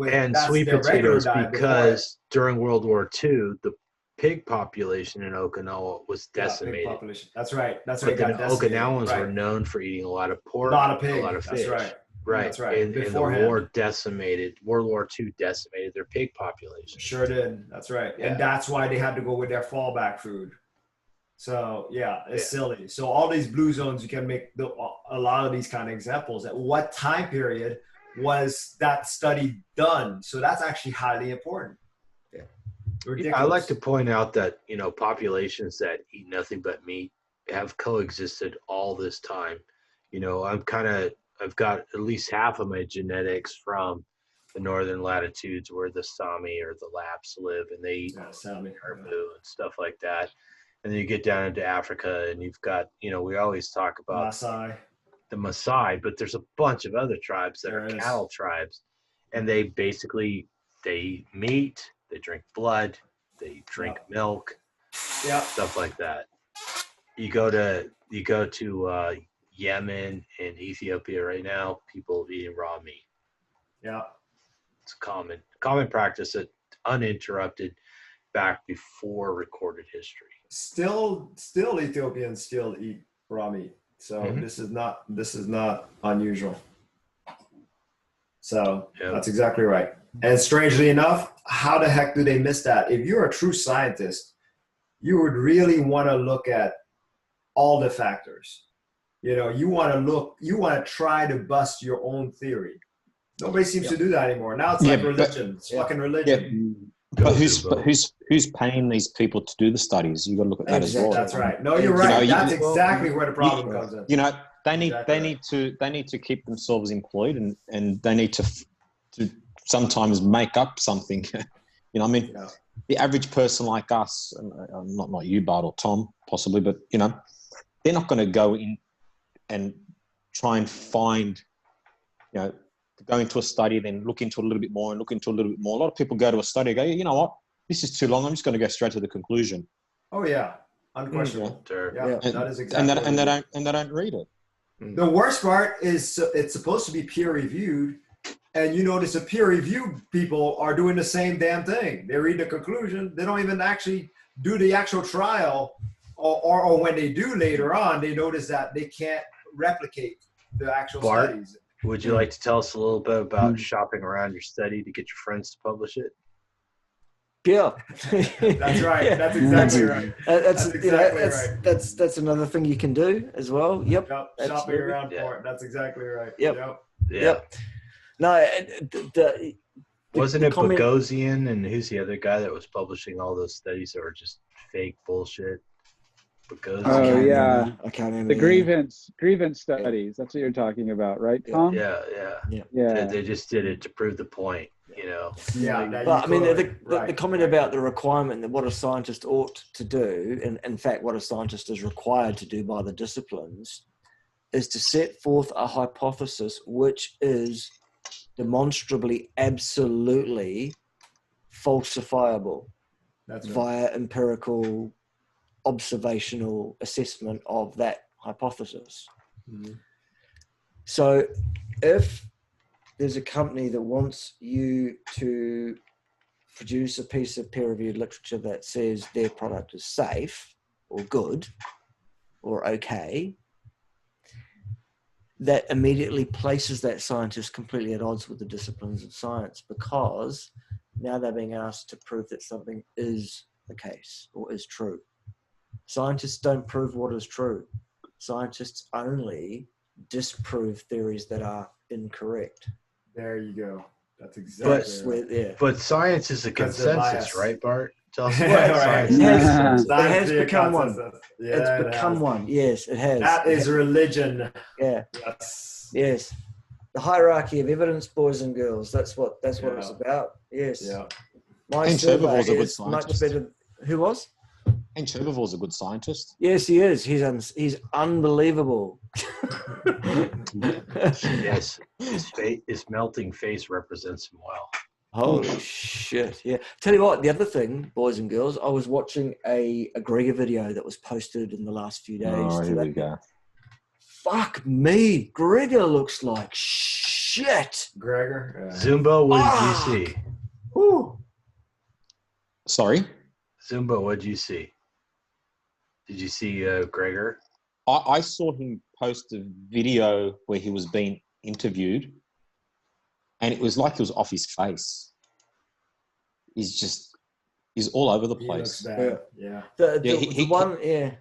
and sweet potatoes, because during World War II, the pig population in Okinawa was decimated. Pig population. That's right. That's but right. the Okinawans were known for eating a lot of pork, a lot of pig, a lot of fish. That's right. Right. That's right. And the war decimated. World War II decimated their pig population. Sure did. That's right. Yeah. And that's why they had to go with their fallback food. So it's silly. So all these blue zones, you can make a lot of these kind of examples. At what time period was that study done? So that's actually highly important. Yeah. Ridiculous. I like to point out that populations that eat nothing but meat have coexisted all this time. I've got at least half of my genetics from the northern latitudes where the Sami or the Lapps live, and they eat caribou and stuff like that. And then you get down into Africa, and you've got, we always talk about the Maasai, but there's a bunch of other tribes that are cattle tribes, and they eat meat, they drink blood, they drink milk, stuff like that. You go to Yemen and Ethiopia right now, people eating raw meat. Yeah, it's common practice that uninterrupted back before recorded history. Still Ethiopians still eat raw meat. So this is not unusual. So that's exactly right. And strangely enough, how the heck do they miss that? If you're a true scientist, you would really want to look at all the factors. You want to try to bust your own theory. Nobody seems to do that anymore. Now it's like religion. It's fucking religion. Yeah. But who's paying these people to do the studies? You got to look at that as well. That's right. No, you're right. That's exactly where the problem comes in. They need to keep themselves employed, and they need to sometimes make up something. The average person like us, not you, Bart or Tom, possibly, but they're not going to go in and try and find, go into a study, then look into a little bit more and look into a little bit more. A lot of people go to a study and go, you know what, this is too long. I'm just going to go straight to the conclusion. Oh yeah, unquestionable. Yeah, that is exactly. And they don't read it. The worst part is it's supposed to be peer reviewed, and you notice the peer review people are doing the same damn thing. They read the conclusion. They don't even actually do the actual trial, or when they do later on, they notice that they can't replicate the actual Bart, studies. Would you like to tell us a little bit about shopping around your study to get your friends to publish it? Yeah, that's right. Yeah. That's exactly right. That's exactly right. That's another thing you can do as well. Yep. Shopping around for it. That's exactly right. Yep. Yep. No, wasn't it Bogosian and who's the other guy that was publishing all those studies that were just fake bullshit? Bogosian. Oh yeah, I can't remember. The grievance studies. That's what you're talking about, right, Tom? Yeah. They just did it to prove the point. Yeah, but I mean, the comment about the requirement that what a scientist ought to do, and in fact, what a scientist is required to do by the disciplines, is to set forth a hypothesis which is demonstrably, absolutely falsifiable via empirical, observational assessment of that hypothesis. Mm-hmm. So, if there's a company that wants you to produce a piece of peer-reviewed literature that says their product is safe or good or okay, that immediately places that scientist completely at odds with the disciplines of science, because now they're being asked to prove that something is the case or is true. Scientists don't prove what is true. Scientists only disprove theories that are incorrect. There you go. That's exactly right. But science is a consensus, right, Bart? Tell us it has become one. It's become one. Yes, it has. That is religion. Yeah. Yes. The hierarchy of evidence, boys and girls. That's what it's about. Yes. Yeah. My survey is much better. Who was? And Cherbourg's a good scientist. Yes, he is. He's unbelievable. Yes, his melting face represents him well. Holy shit! Yeah. Tell you what, the other thing, boys and girls, I was watching a Gregor video that was posted in the last few days. Oh, here we go. Fuck me, Gregor looks like shit. Gregor. Zumbo, what did you see? Whew. Sorry. Zumbo, what did you see? Did you see Gregor? I saw him post a video where he was being interviewed, and it was like he was off his face. He's all over the place. He looks bad. Yeah. The one. Is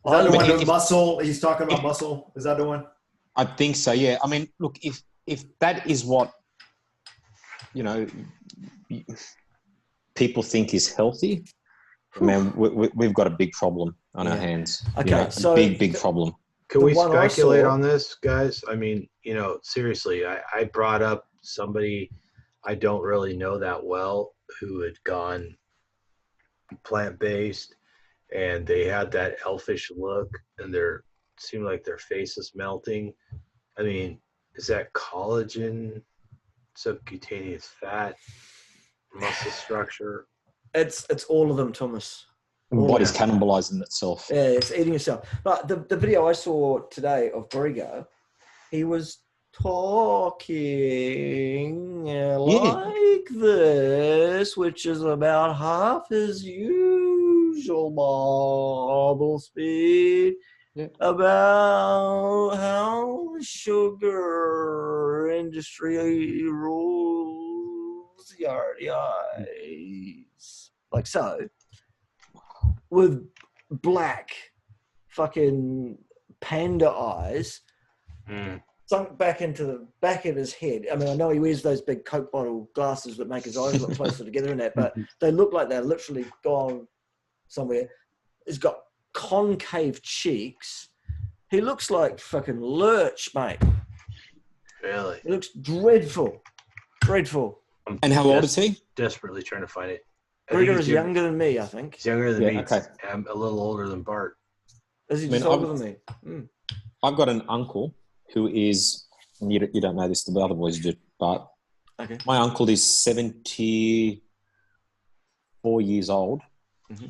that the one with muscle? He's talking about muscle. Is that the one? I think so. Yeah. I mean, look, if that is what people think is healthy, man, we've got a big problem on our hands. Okay, so a big problem. Can we speculate on this, guys? I mean, seriously, I brought up somebody I don't really know that well who had gone plant-based, and they had that elfish look, and seemed like their face is melting. I mean, is that collagen, subcutaneous fat, muscle structure? It's all of them, Thomas. The body's cannibalizing itself. Yeah, it's eating itself. But the video I saw today of Gregor, he was talking like this, which is about half his usual marble speed, about how the sugar industry rules the RDIs. Like so. With black fucking panda eyes sunk back into the back of his head. I mean, I know he wears those big Coke bottle glasses that make his eyes look closer together in that, but they look like they're literally gone somewhere. He's got concave cheeks. He looks like fucking Lurch, mate. Really? He looks dreadful. Dreadful. And how old is he? Desperately trying to find it. Gregor is younger than me, I think. He's younger than me. Okay. I'm a little older than Bart. Is he I mean, just older than me? Mm. I've got an uncle who is, and you don't know this, the other boys do, but Okay. my uncle is 74 years old. Mm-hmm.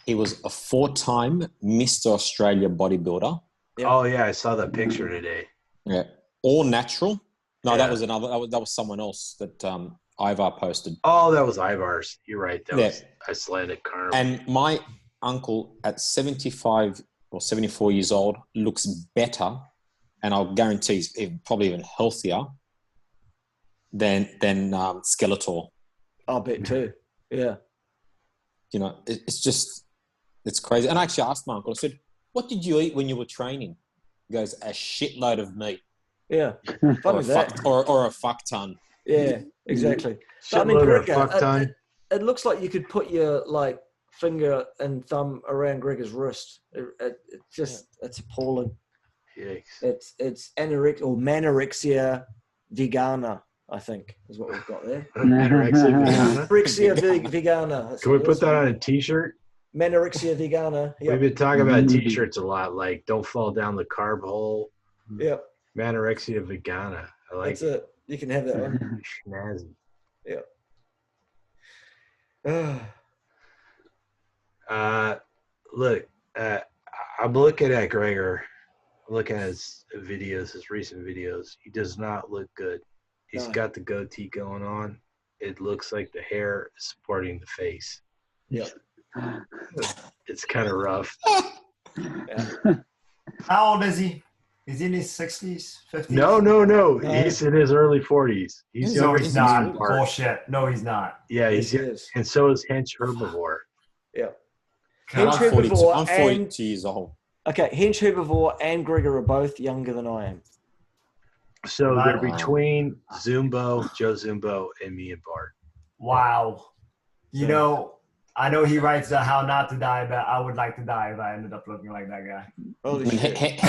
He was a 4-time Mr. Australia bodybuilder. Yep. Oh yeah, I saw that picture today. Yeah, all natural. No, Yeah. that was another. That was someone else that Ivar posted. Oh, that was Ivar's. You're right. That Yeah. was Icelandic Carnivore. And my uncle at 75 or 74 years old looks better, and I'll guarantee he's probably even healthier than Skeletor. I'll bet too. Yeah. You know, it's crazy. And I actually asked my uncle, I said, what did you eat when you were training? He goes, a shitload of meat. Yeah. Or Funny a, that. or a fuck ton. Yeah, exactly. But, I mean, Shitload of Gregor, fuck ton. it looks like you could put your like finger and thumb around Gregor's wrist. It's appalling. Yikes. It's manorexia vegana, I think, is what we've got there. Anorexia vegana. Anorexia vegana. That's Can we what it put is. that on a t-shirt? Manorexia vegana. We've Yep. been talking about t-shirts a lot, like don't fall down the carb hole. Yep. Manorexia vegana. I like That's it. You can have that one. Schnazzy. Yep. Look, I'm looking at Gregor. I'm looking at his videos, his recent videos. He does not look good. He's No. got the goatee going on. It looks like the hair is supporting the face. Yep. It's kind of rough. Yeah. How old is he? Is he in his 60s, 50s? No. He's in his early 40s. He's No, younger he's than not. Bart. Bullshit. No, he's not. Yeah, Yes, he's he is. and so is Hench Herbivore. Yep. And Hench I'm 42, Herbivore I'm 42 years old. Okay, Hench Herbivore and Gregor are both younger than I am. So Wow. they're between Zumbo, Joe Zumbo, and me and Bart. Wow. You So- know, I know he writes How Not to Die, but I would like to die if I ended up looking like that guy. Holy I mean, shit. Hench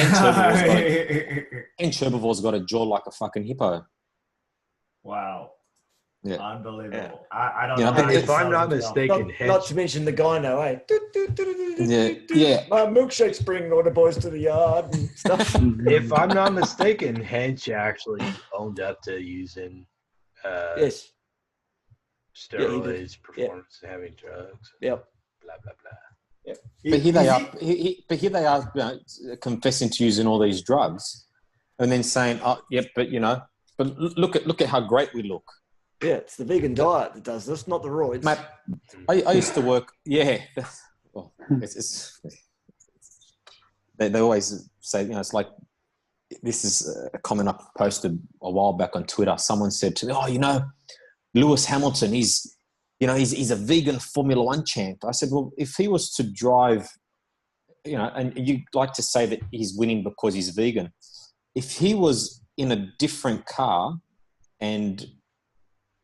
Herbivore's got a jaw like a fucking hippo. Wow. Yeah. Unbelievable. I don't Yeah, know. but how he If I'm sells not himself. mistaken, Not Hench, to mention the gyno, eh? Yeah. My milkshake's bringing all the boys to the yard and stuff. if I'm not mistaken, Hench actually owned up to using Yes. Yeah, he did. steroids, performance having drugs, Yep. blah blah blah. But here they are. But here they are, confessing to using all these drugs, and then saying, "Oh, yep, but but look at how great we look." Yeah, it's the vegan diet that does this, not the roids. Mate, I used to work. Yeah, well, they always say, it's like this is a comment I posted a while back on Twitter. Someone said to me, "Oh, Lewis Hamilton, he's a vegan Formula One champ." I said, well, if he was to drive, and you like to say that he's winning because he's vegan. If he was in a different car and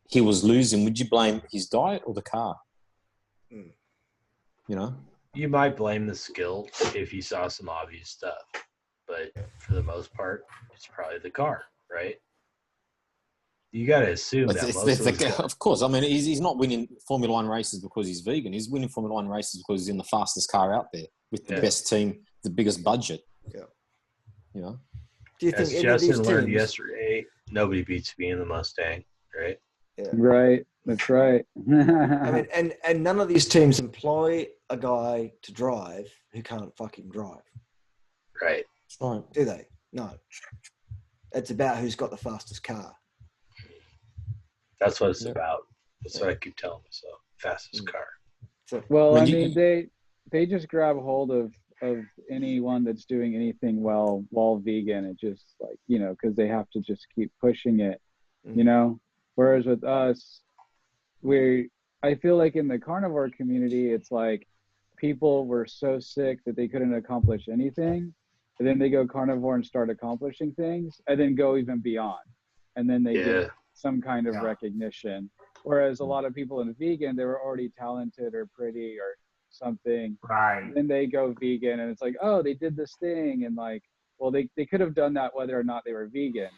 he was losing, would you blame his diet or the car? You might blame the skill if you saw some obvious stuff, but for the most part, it's probably the car, right? You got to assume that most of those guys, Of course. I mean, he's not winning Formula One races because he's vegan. He's winning Formula One races because he's in the fastest car out there with the best team, the biggest budget. Yeah. Do you think as any of these Justin learned teams? yesterday, nobody beats me in the Mustang, right? Yeah. Right. That's right. I mean, and none of these teams employ a guy to drive who can't fucking drive, Right. Right. do they? No. It's about who's got the fastest car. That's what it's about. That's what I keep telling myself. Fastest car. So, Well, I When mean, they just grab hold of anyone that's doing anything while vegan. It just like, because they have to just keep pushing it, Whereas with us, I feel like in the carnivore community, it's like people were so sick that they couldn't accomplish anything. And then they go carnivore and start accomplishing things and then go even beyond. And then they get some kind of recognition. Whereas a lot of people in vegan, they were already talented or pretty or something. Right. Then they go vegan and it's like, oh, they did this thing. And like, well, they could have done that whether or not they were vegan,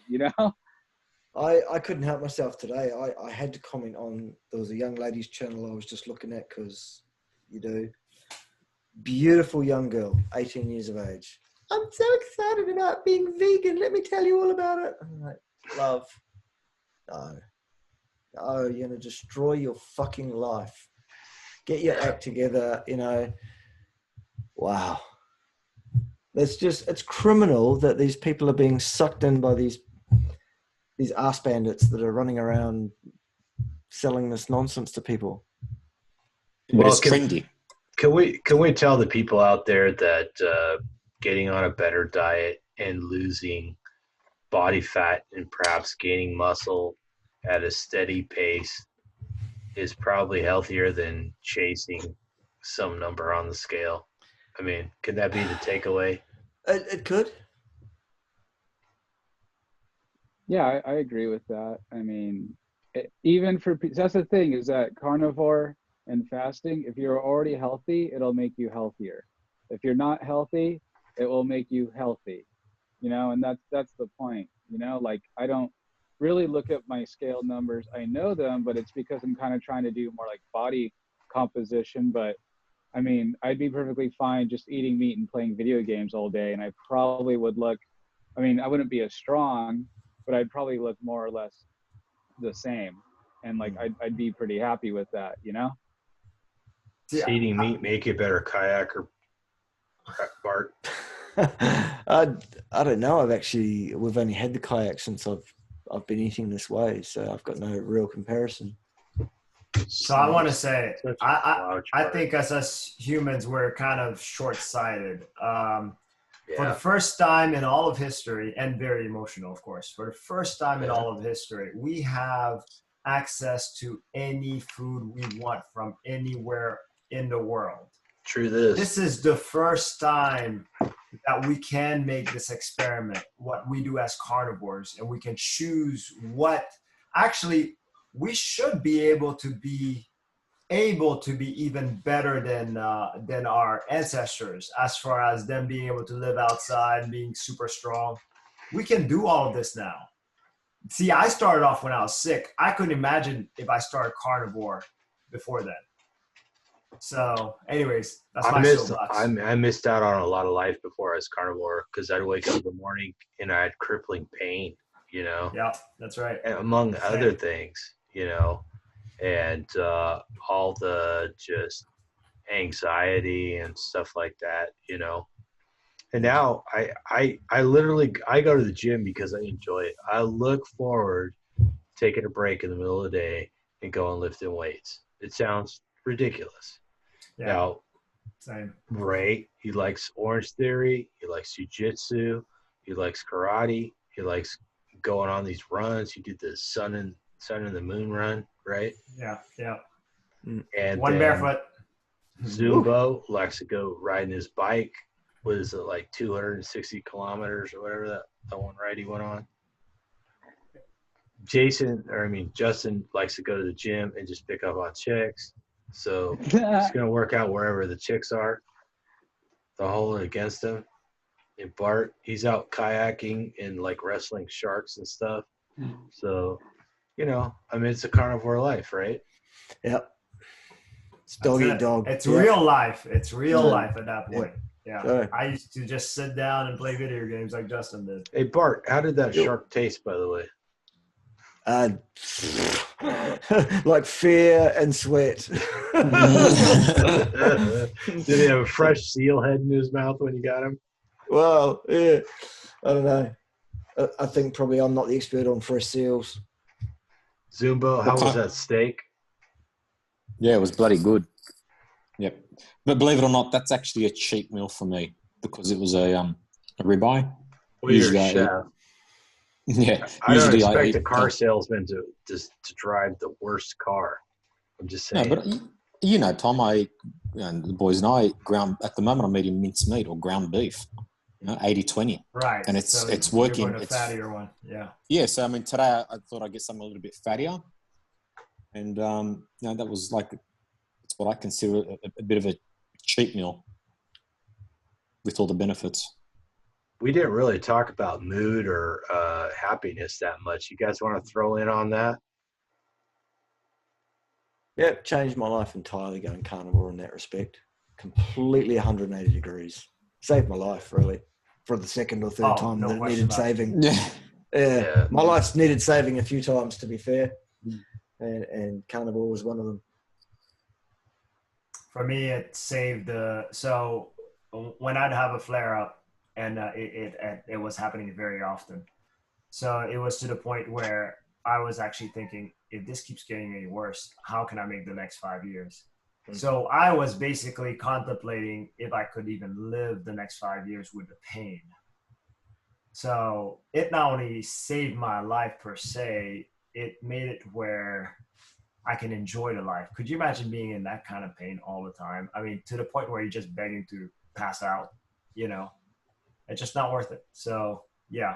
I couldn't help myself today. I had to comment on, there was a young lady's channel I was just looking at because you do. beautiful young girl, 18 years of age. I'm so excited about being vegan. Let me tell you all about it. I'm like, love, no. Oh, you're going to destroy your fucking life. Get your act together, you know. Wow. It's criminal that these people are being sucked in by these ass bandits that are running around selling this nonsense to people. But it's trendy. Can we tell the people out there that getting on a better diet and losing body fat and perhaps gaining muscle at a steady pace is probably healthier than chasing some number on the scale? I mean, could that be the takeaway? It could. Yeah, I agree with that. I mean, even for that's the thing is that carnivore and fasting, if you're already healthy, it'll make you healthier. If you're not healthy, it will make you healthy. You know, and that's the point. You know, like I don't really look at my scale numbers. I know them, but it's because I'm kind of trying to do more like body composition. But I mean, I'd be perfectly fine just eating meat and playing video games all day, and I probably would look. I mean, I wouldn't be as strong, but I'd probably look more or less the same, and like I'd be pretty happy with that, you know. Does eating meat make you a better kayaker, Bart? I don't know. We've only had the kayak since I've been eating this way, so I've got no real comparison. So I want to say, I think as us humans, we're kind of short-sighted. For the first time in all of history, and very emotional, of course, for the first time in all of history, we have access to any food we want from anywhere in the world. True this. This is the first time that we can make this experiment, what we do as carnivores, and we can choose what actually we should be able to be even better than our ancestors as far as them being able to live outside, being super strong. We can do all of this now. See, I started off when I was sick. I couldn't imagine if I started carnivore before then. So anyways, that's my soapbox. I missed out on a lot of life before I was carnivore because I'd wake up in the morning and I had crippling pain, you know? Yeah, that's right. And among other things, you know, and all the just anxiety and stuff like that, you know. And now I literally go to the gym because I enjoy it. I look forward to taking a break in the middle of the day and going lifting weights. It sounds ridiculous. Yeah. Now, same. Ray, he likes Orange Theory, he likes jiu-jitsu, he likes karate, he likes going on these runs. He did the sun and the moon run, right? Yeah. And one barefoot. Zumbo likes to go riding his bike. What is it, like 260 kilometers or whatever that one ride he went on? Justin likes to go to the gym and just pick up on chicks. So he's going to work out wherever the chicks are. The whole against him. And Bart, he's out kayaking and like wrestling sharks and stuff. So, you know, I mean, it's a carnivore life, right? Yep. It's dog eat dog. It's real life. It's real life at that point. Yeah. Sure. I used to just sit down and play video games like Justin did. Hey, Bart, how did that shark taste, by the way? Like fear and sweat. Did he have a fresh seal head in his mouth when you got him? Well, yeah. I don't know. I think probably I'm not the expert on fresh seals. Zumbo, how was that steak? Yeah, it was bloody good. Yep. But believe it or not, that's actually a cheap meal for me because it was a ribeye. Well, you're a chef. Yeah. I don't expect a car salesman to drive the worst car. I'm just saying. No, but you know, Tom, and the boys and I at the moment I'm eating minced meat or ground beef. You know, 80-20. Right. And it's working. You're going to fattier one. Yeah. Yeah. So I mean, today I thought I'd get something a little bit fattier, and you know, that was like it's what I consider a bit of a cheap meal with all the benefits. We didn't really talk about mood or happiness that much. You guys want to throw in on that? Yep, changed my life entirely going carnivore in that respect. completely 180 degrees. Saved my life, really, for the second or third time no that it question needed about it. saving. Yeah. Yeah, my life's needed saving a few times, to be fair, and Carnivore was one of them. For me, it saved so when I'd have a flare up, and it was happening very often. So it was to the point where I was actually thinking, if this keeps getting any worse, how can I make the next 5 years? So I was basically contemplating if I could even live the next 5 years with the pain. So it not only saved my life per se, it made it where I can enjoy the life. Could you imagine being in that kind of pain all the time? I mean, to the point where you're just begging to pass out, you know, it's just not worth it. So yeah.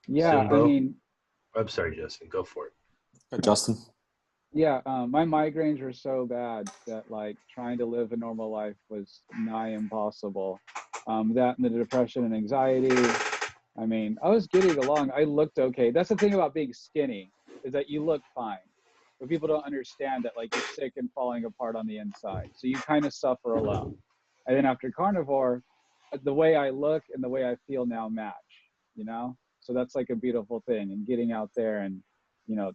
Yeah, I Zumbo? mean, I'm sorry, Justin. Go for it. Justin. yeah, my migraines were so bad that like trying to live a normal life was nigh impossible. That and the depression and anxiety. I mean, I was getting along. I looked okay. That's the thing about being skinny, is that you look fine. But people don't understand that like you're sick and falling apart on the inside. So you kind of suffer alone. And then after carnivore, the way I look and the way I feel now match, you know? So that's like a beautiful thing, and getting out there and, you know,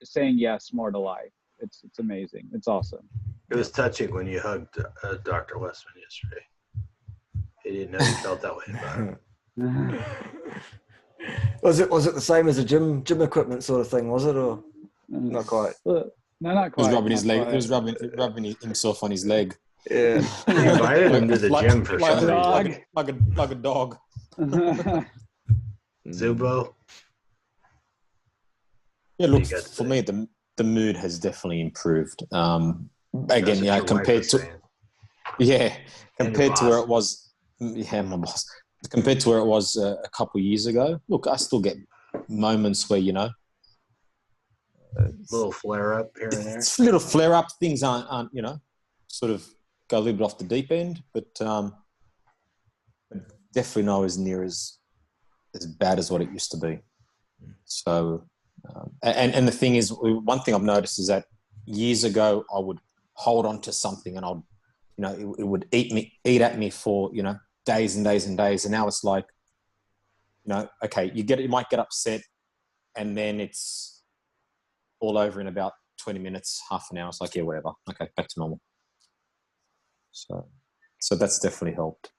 saying yes more to life. It's amazing. It's awesome. It was touching when you hugged Dr. Westman yesterday. He didn't know you felt that way about him. Was it the same as a gym equipment sort of thing? Was it, or not quite? No, not He quite. was rubbing his not leg. quite. He was rubbing himself on his leg. Yeah. He invited him to the gym for like, some reason. like a dog. Zumbo. Yeah, look, You got to for say. me, the mood has definitely improved. Again, That's yeah, what your wife was saying. yeah, And compared your to where boss. it was, yeah, my boss. Compared to where it was a couple of years ago, look, I still get moments where, you know, Little flare up here and there. it's little flare up. Things aren't, you know, sort of go a little bit off the deep end, but definitely not as near as bad as what it used to be. So, and the thing is, one thing I've noticed is that years ago I would hold on to something and I'd, you know, it would eat at me for, you know, days and days and days. And now it's like, you know, okay, you might get upset, and then it's all over in about 20 minutes, half an hour. It's like, yeah, whatever. Okay, back to normal. So that's definitely helped.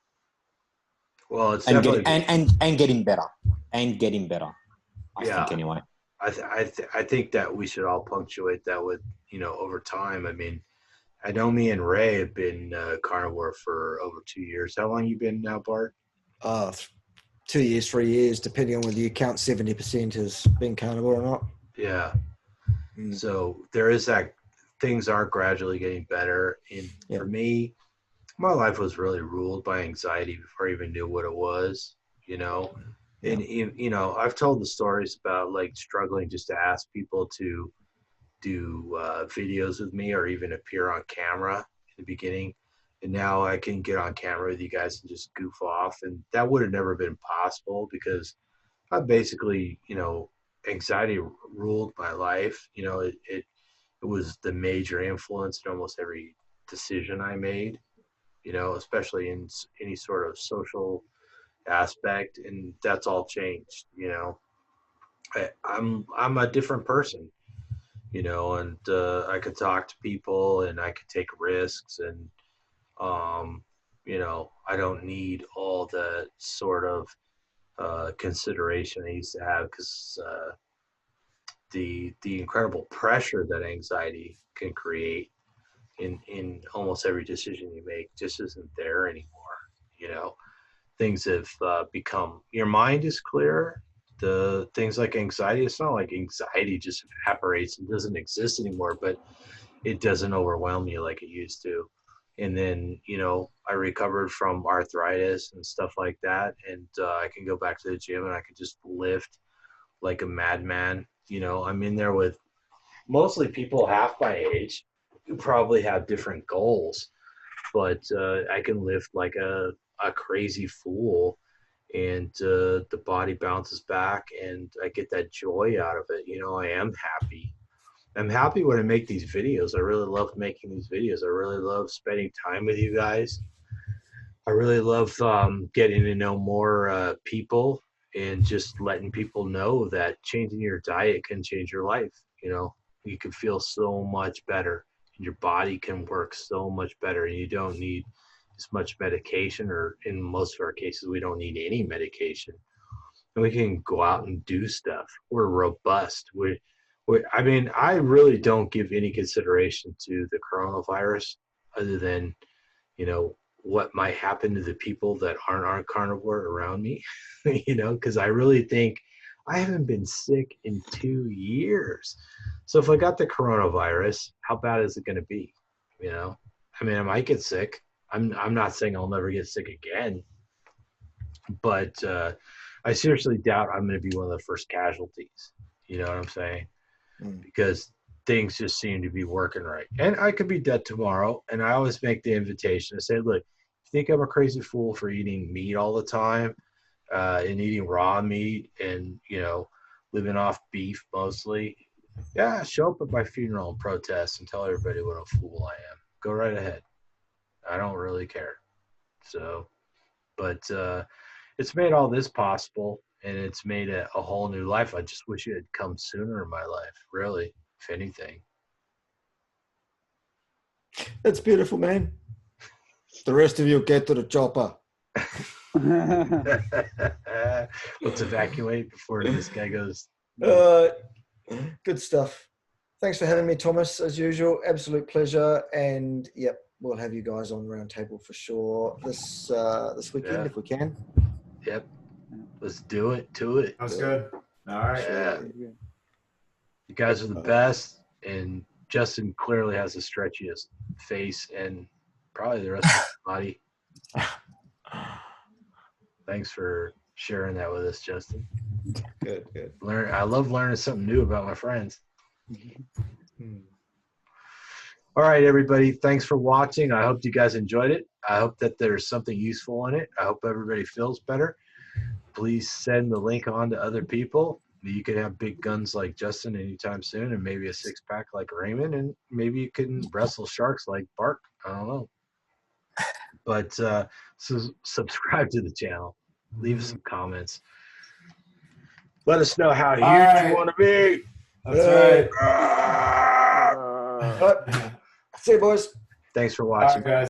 Well, it's And definitely getting better. And getting better. I Yeah. think anyway. I think that we should all punctuate that with, you know, over time. I mean, I know me and Ray have been carnivore for over 2 years. How long you been now, Bart? 2 years, 3 years, depending on whether you count 70% as being carnivore or not. Yeah. So there is that. Things are gradually getting better. And for me, my life was really ruled by anxiety before I even knew what it was, you know. And, you know, I've told the stories about like struggling just to ask people to do videos with me or even appear on camera in the beginning. And now I can get on camera with you guys and just goof off. And that would have never been possible because I basically, you know, anxiety ruled my life. You know, it was the major influence in almost every decision I made, you know, especially in any sort of social aspect. And that's all changed, you know. I'm a different person, you know, and I could talk to people and I could take risks and, you know, I don't need all the sort of consideration I used to have because the incredible pressure that anxiety can create in almost every decision you make just isn't there anymore. You know, things have become, your mind is clearer. The things like anxiety, it's not like anxiety just evaporates and doesn't exist anymore, but it doesn't overwhelm you like it used to. And then, you know, I recovered from arthritis and stuff like that. And I can go back to the gym and I can just lift like a madman. You know, I'm in there with mostly people half my age who probably have different goals, but I can lift like a crazy fool, and the body bounces back and I get that joy out of it. You know, I am happy. I'm happy when I make these videos. I really love making these videos. I really love spending time with you guys. I really love getting to know more people and just letting people know that changing your diet can change your life. You know, you can feel so much better. Your body can work so much better. And you don't need as much medication, or in most of our cases, we don't need any medication. And we can go out and do stuff. We're robust. I mean, I really don't give any consideration to the coronavirus other than, you know, what might happen to the people that aren't carnivore around me, you know, because I really think I haven't been sick in 2 years. So if I got the coronavirus, how bad is it going to be? You know, I mean, I might get sick. I'm not saying I'll never get sick again, but I seriously doubt I'm going to be one of the first casualties. You know what I'm saying? Because things just seem to be working right. And I could be dead tomorrow. And I always make the invitation. I say, look, if you think I'm a crazy fool for eating meat all the time and eating raw meat and, you know, living off beef mostly, yeah, show up at my funeral and protest and tell everybody what a fool I am. Go right ahead. I don't really care. So, but it's made all this possible, and it's made a whole new life. I just wish it had come sooner in my life, really, if anything. That's beautiful, man. The rest of you get to the chopper. Let's evacuate before this guy goes. Good stuff. Thanks for having me, Thomas, as usual. Absolute pleasure. And yep, we'll have you guys on round table for sure this weekend if we can. Yep. Let's do it. To it. Sounds good. All right. Yeah. You guys are the best, and Justin clearly has the stretchiest face and probably the rest of his body. Thanks for sharing that with us, Justin. Good. I love learning something new about my friends. All right, everybody. Thanks for watching. I hope you guys enjoyed it. I hope that there's something useful in it. I hope everybody feels better. Please send the link on to other people. You can have big guns like Justin anytime soon, and maybe a six-pack like Raymond, and maybe you can wrestle sharks like Bart. I don't know. But so subscribe to the channel. Leave some comments. Let us know how huge you want to be. That's right. See you, boys. Thanks for watching. All right, guys.